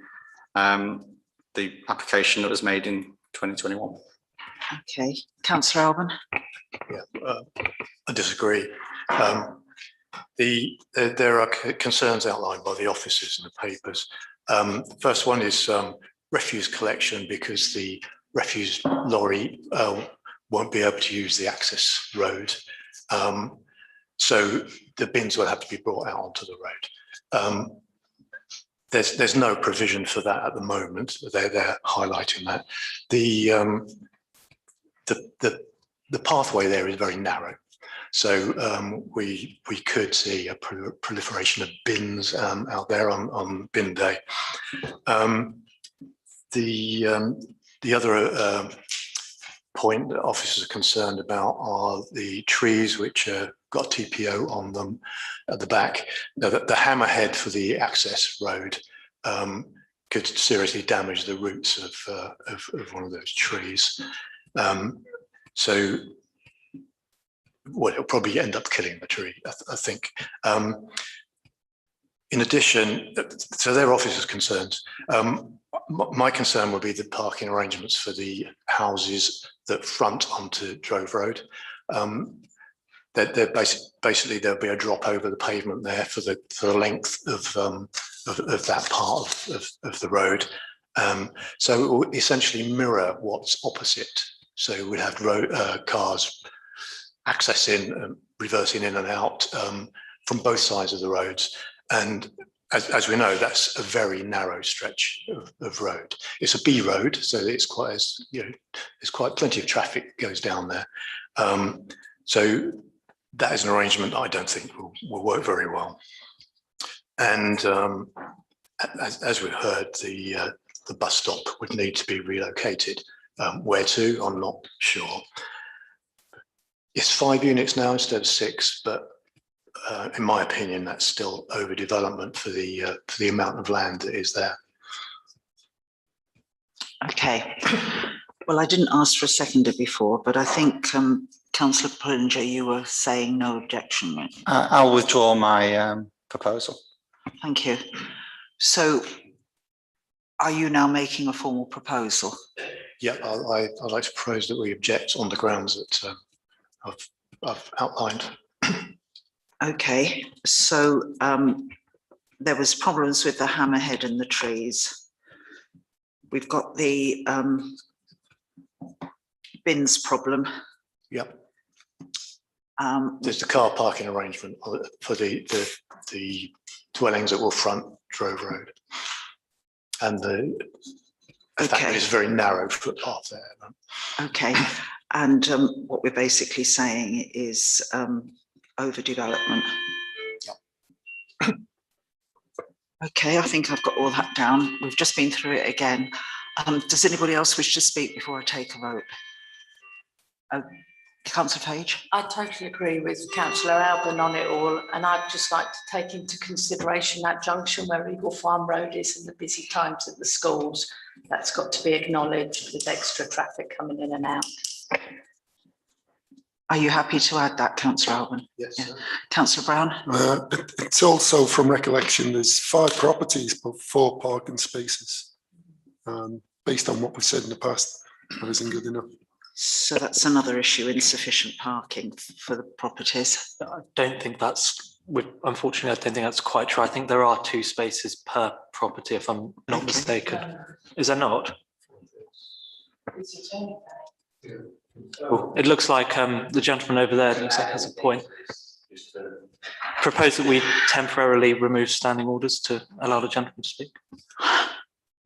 [SPEAKER 2] the application that was made in 2021.
[SPEAKER 1] Okay, Councillor Alban.
[SPEAKER 3] Yeah, I disagree. There are concerns outlined by the officers in the papers. The first one is refuse collection, because the refuse lorry won't be able to use the access road. So the bins will have to be brought out onto the road. There's no provision for that at the moment. They're highlighting that. The pathway there is very narrow. So we could see a proliferation of bins out there on bin day. The other point that officers are concerned about are the trees which have got TPO on them at the back. Now, the hammerhead for the access road could seriously damage the roots of one of those trees. So, well, it'll probably end up killing the tree, I think. In addition, so their officers' concerns. My concern would be the parking arrangements for the houses that front onto Drove Road. They're basically there'll be a drop over the pavement there for the length of that part of the road. So it will essentially mirror what's opposite. So we'd have cars accessing, reversing in and out from both sides of the roads. And as we know, that's a very narrow stretch of road. It's a B road, so it's quite, there's quite plenty of traffic goes down there. So that is an arrangement I don't think will work very well. And as we've heard, the bus stop would need to be relocated. Where to? I'm not sure. It's 5 units now instead of 6, but in my opinion, that's still overdevelopment for the amount of land that is there.
[SPEAKER 1] Okay. Well, I didn't ask for a seconder before, but I think Councillor Pullinger, you were saying no objection. Right?
[SPEAKER 2] I'll withdraw my proposal.
[SPEAKER 1] Thank you. So, are you now making a formal proposal?
[SPEAKER 3] Yeah, I'd like to propose that we object on the grounds that I've outlined.
[SPEAKER 1] Okay, so there was problems with the hammerhead and the trees. We've got the bins problem.
[SPEAKER 3] Yep. There's the car parking arrangement for the dwellings that will front Drove Road, and that is a very narrow footpath there.
[SPEAKER 1] Okay, and what we're basically saying is overdevelopment. Yep. Okay, I think I've got all that down. We've just been through it again. Does anybody else wish to speak before I take a vote? Councillor Page?
[SPEAKER 18] I totally agree with Councillor Alban on it all, and I'd just like to take into consideration that junction where Eagle Farm Road is and the busy times at the schools. That's got to be acknowledged with extra traffic coming in and out.
[SPEAKER 1] Are you happy to add that, Councillor Alban?
[SPEAKER 19] Yes.
[SPEAKER 1] Yeah. Councillor Brown?
[SPEAKER 19] It's also from recollection, there's 5 properties but 4 parking spaces. Based on what we've said in the past, that isn't good enough.
[SPEAKER 1] So that's another issue, insufficient parking for the properties.
[SPEAKER 4] I don't think that's, unfortunately, I don't think that's quite true. I think there are 2 spaces per property, if I'm not mistaken. Is there not? Oh, it looks like the gentleman over there looks like has a point. Propose that we temporarily remove standing orders to allow the gentleman to speak.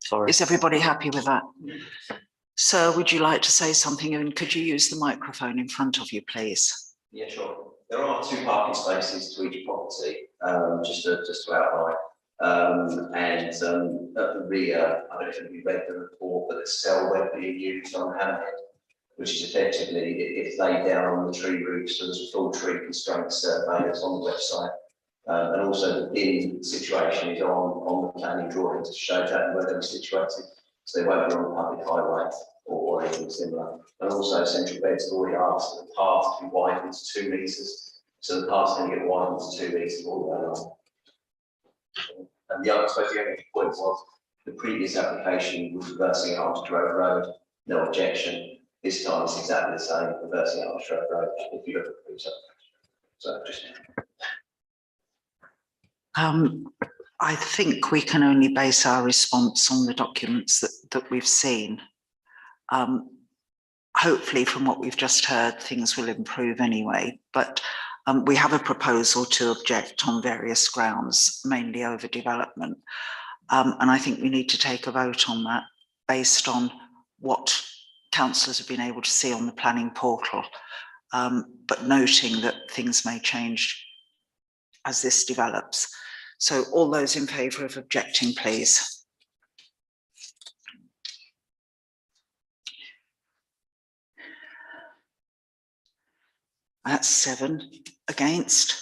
[SPEAKER 4] Sorry.
[SPEAKER 1] Is everybody happy with that? Sir, would you like to say something, and could you use the microphone in front of you, please?
[SPEAKER 20] Yeah, sure. There are 2 parking spaces to each property, just to outline. And at the rear, I don't know if you read the report, but there's cell web being used on Hamhead, which is effectively, it's laid down on the tree roots, so there's a full tree constraint survey that's on the website. And also the bin situation is on the planning drawing to show exactly where they're situated. So they won't be on the public highway or anything similar. And also Central Beds have already asked for the path to be widened to 2 metres. So the path's going to get widened to 2 metres all the way along. And the other, I suppose the only point was the previous application was reversing it onto Drove Road, no objection. This time it's exactly the same, reversing it onto Drove Road if you look at the previous application. So just.
[SPEAKER 1] I think we can only base our response on the documents that we've seen. Hopefully from what we've just heard, things will improve anyway, but we have a proposal to object on various grounds, mainly overdevelopment. And I think we need to take a vote on that based on what councillors have been able to see on the planning portal, but noting that things may change as this develops. So all those in favour of objecting, please. That's 7 against,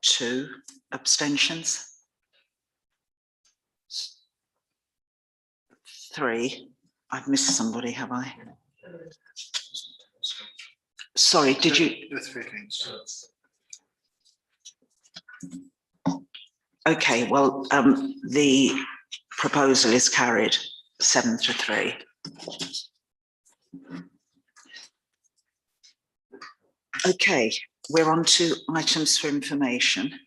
[SPEAKER 1] 2 abstentions, 3. I've missed somebody, have I? Sorry, did you? Okay, well, the proposal is carried 7-3. Okay, we're on to items for information.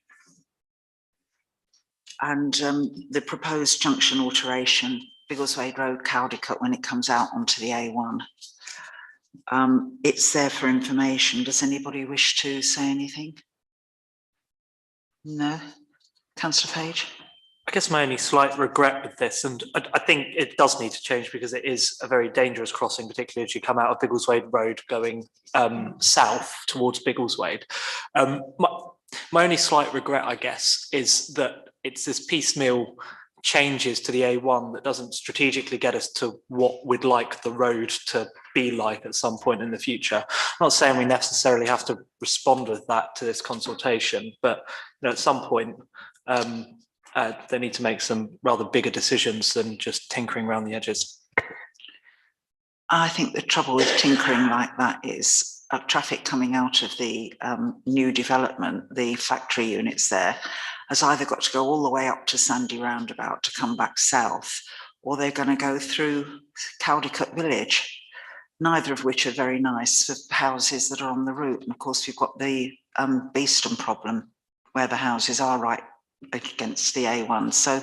[SPEAKER 1] And the proposed junction alteration, Biggleswade Road, Caldicot, when it comes out onto the A1. It's there for information. Does anybody wish to say anything? No? Councillor Page?
[SPEAKER 4] I guess my only slight regret with this, and I think it does need to change because it is a very dangerous crossing, particularly as you come out of Biggleswade Road going south towards Biggleswade. My only slight regret, I guess, is that it's this piecemeal changes to the A1 that doesn't strategically get us to what we'd like the road to be like at some point in the future. I'm not saying we necessarily have to respond with that to this consultation, but at some point they need to make some rather bigger decisions than just tinkering around the edges.
[SPEAKER 1] I think the trouble with tinkering like that is traffic coming out of the new development, the factory units there, has either got to go all the way up to Sandy Roundabout to come back south, or they're going to go through Caldicot Village, neither of which are very nice for houses that are on the route. And of course, you've got the Beeston problem, where the houses are right against the A1. So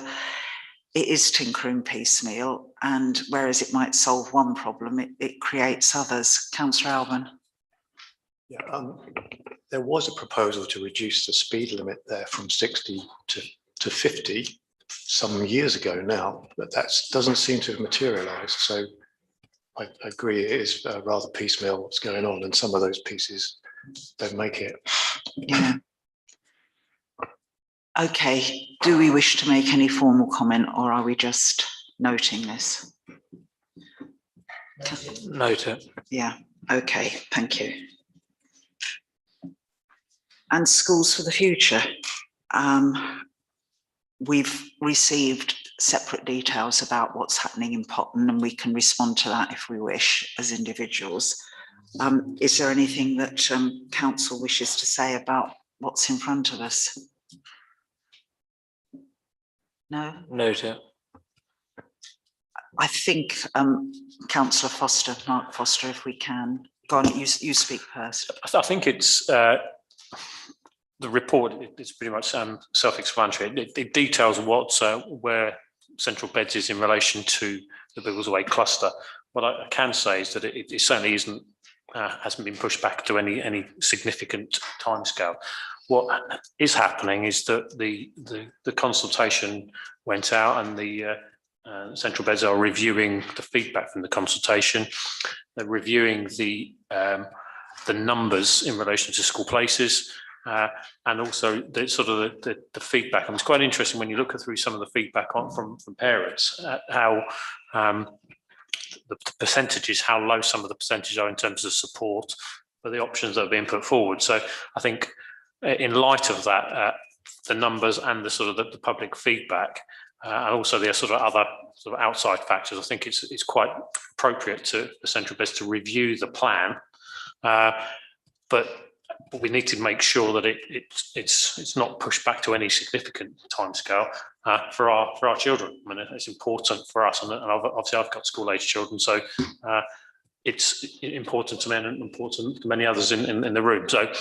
[SPEAKER 1] it is tinkering piecemeal, and whereas it might solve one problem, it creates others. Councillor Alban.
[SPEAKER 3] Yeah, there was a proposal to reduce the speed limit there from 60 to 50 some years ago now, but that doesn't seem to have materialised. So I agree, it is rather piecemeal what's going on, and some of those pieces don't make it.
[SPEAKER 1] Yeah. Okay, do we wish to make any formal comment, or are we just noting this?
[SPEAKER 4] Note it.
[SPEAKER 1] Yeah, okay, thank you. And schools for the future. We've received separate details about what's happening in Potton, and we can respond to that if we wish as individuals. Is there anything that council wishes to say about what's in front of us? No?
[SPEAKER 4] No, Chair.
[SPEAKER 1] I think councillor Foster, Mark Foster, if we can. Go on, you speak first.
[SPEAKER 10] I think it's the report. It's pretty much self-explanatory. It details where central beds is in relation to the Biggleswade cluster. What I can say is that it certainly isn't hasn't been pushed back to any significant timescale. What is happening is that the consultation went out, and the central beds are reviewing the feedback from the consultation. They're reviewing the numbers in relation to school places, and also the feedback. And it's quite interesting when you look through some of the feedback from parents, how the percentages, how low some of the percentages are in terms of support for the options that are being put forward. So I think in light of that, the numbers and the public feedback, and also the other outside factors, I think it's quite appropriate to the central beds to review the plan, but we need to make sure that it's not pushed back to any significant timescale for our children. I mean, it's important for us, and obviously I've got school age children, so it's important to me and important to many others in the room. So.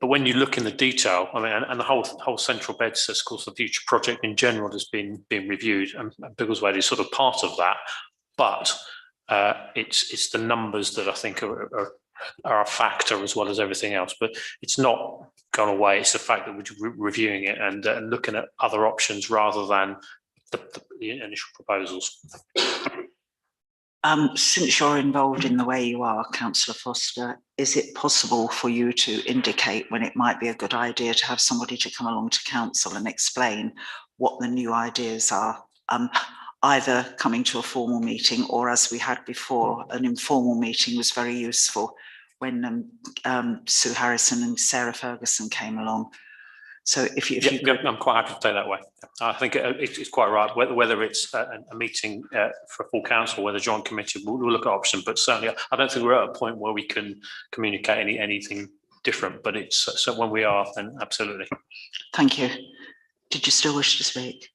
[SPEAKER 10] But when you look in the detail, I mean, and the whole central beds schools for the future project in general has been reviewed, and Biggleswade is part of that. But it's the numbers that I think are a factor as well as everything else. But it's not gone away. It's the fact that we're reviewing it and looking at other options rather than the initial proposals.
[SPEAKER 1] Since you're involved in the way you are, Councillor Foster, is it possible for you to indicate when it might be a good idea to have somebody to come along to council and explain what the new ideas are, either coming to a formal meeting or, as we had before, an informal meeting was very useful when Sue Harrison and Sarah Ferguson came along. So if you
[SPEAKER 10] I'm quite happy to take that way. I think it's quite right. Whether it's a meeting for full council, whether joint committee, we'll look at options. But certainly, I don't think we're at a point where we can communicate anything different. But it's so when we are, then absolutely.
[SPEAKER 1] Thank you. Did you still wish to speak?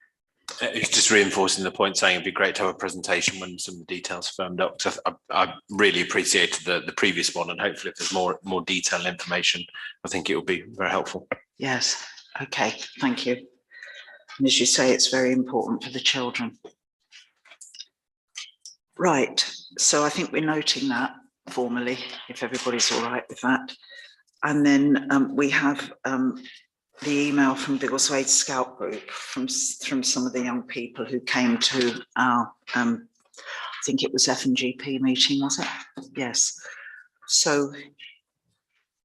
[SPEAKER 12] It's just reinforcing the point, saying it'd be great to have a presentation when some of the details firmed up. So I really appreciated the previous one, and hopefully, if there's more detailed information, I think it will be very helpful.
[SPEAKER 1] Yes. Okay, thank you. And as you say, it's very important for the children. Right, so I think we're noting that formally, if everybody's all right with that. And then we have the email from Biggleswade Scout Group from some of the young people who came to our, I think it was F&GP meeting, was it? Yes. So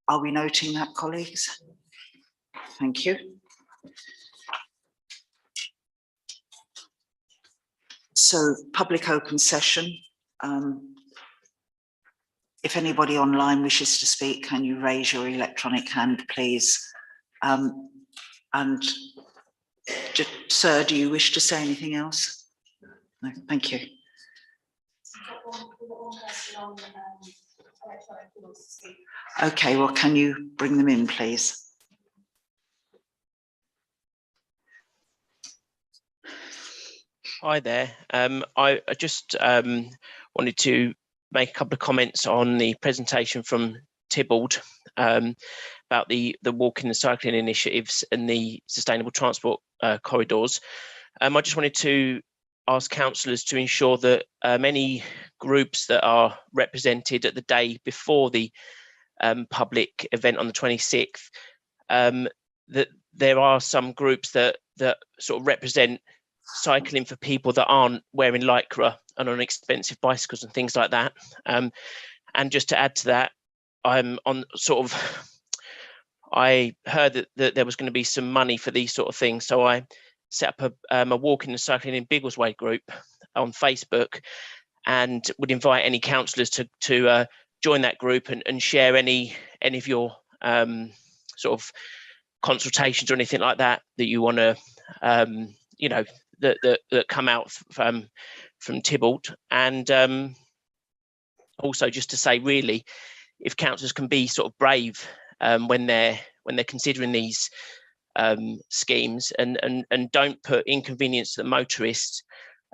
[SPEAKER 1] are we noting that, colleagues? Thank you. So, public open session. If anybody online wishes to speak, can you raise your electronic hand, please? And sir, do you wish to say anything else? No, thank you. Okay, well, can you bring them in, please?
[SPEAKER 21] Hi there. I just wanted to make a couple of comments on the presentation from Tybalt about the walking and cycling initiatives and the sustainable transport corridors. I just wanted to ask councillors to ensure that any groups that are represented at the day before the public event on the 26th, that there are some groups that sort of represent cycling for people that aren't wearing lycra and on expensive bicycles and things like that. And just to add to that, I'm on I heard that there was going to be some money for these sort of things, so I set up a walking and cycling in Biggleswade group on Facebook, and would invite any councillors to join that group and share any of your sort of consultations or anything like that you want to that come out from Tybalt. And also just to say, really, if councillors can be sort of brave when they're considering these schemes, and don't put inconvenience to the motorists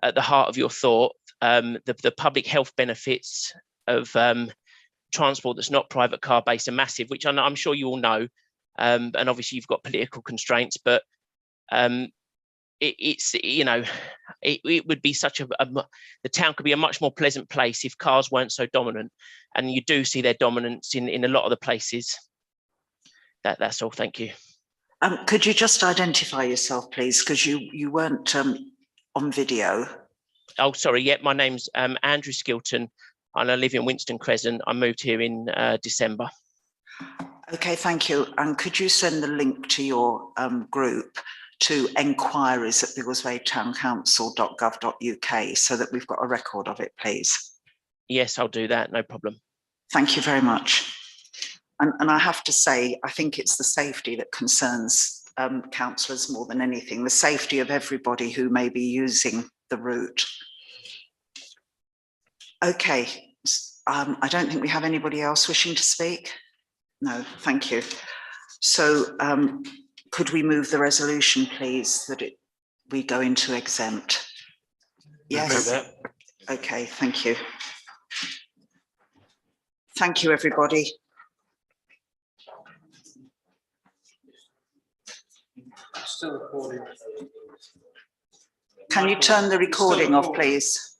[SPEAKER 21] at the heart of your thought. The public health benefits of transport that's not private car based are massive, which I'm sure you all know, and obviously you've got political constraints, but it's, you know, it would be such the town could be a much more pleasant place if cars weren't so dominant, and you do see their dominance in a lot of the places. That's all. Thank you.
[SPEAKER 1] Could you just identify yourself, please, because you weren't on video.
[SPEAKER 21] Oh, sorry. Yeah, my name's Andrew Skilton, and I live in Winston Crescent. I moved here in December.
[SPEAKER 1] Okay, thank you. And could you send the link to your group to enquiries@biggleswadetown.council.gov.uk so that we've got a record of it, please?
[SPEAKER 21] Yes, I'll do that. No problem.
[SPEAKER 1] Thank you very much. And I have to say, I think it's the safety that concerns councillors more than anything, the safety of everybody who may be using the route. Okay, I don't think we have anybody else wishing to speak. No, thank you. So could we move the resolution, please, that we go into exempt? Yes. Okay, thank you. Thank you, everybody.
[SPEAKER 11] Still recording.
[SPEAKER 1] Can you turn the recording off, please?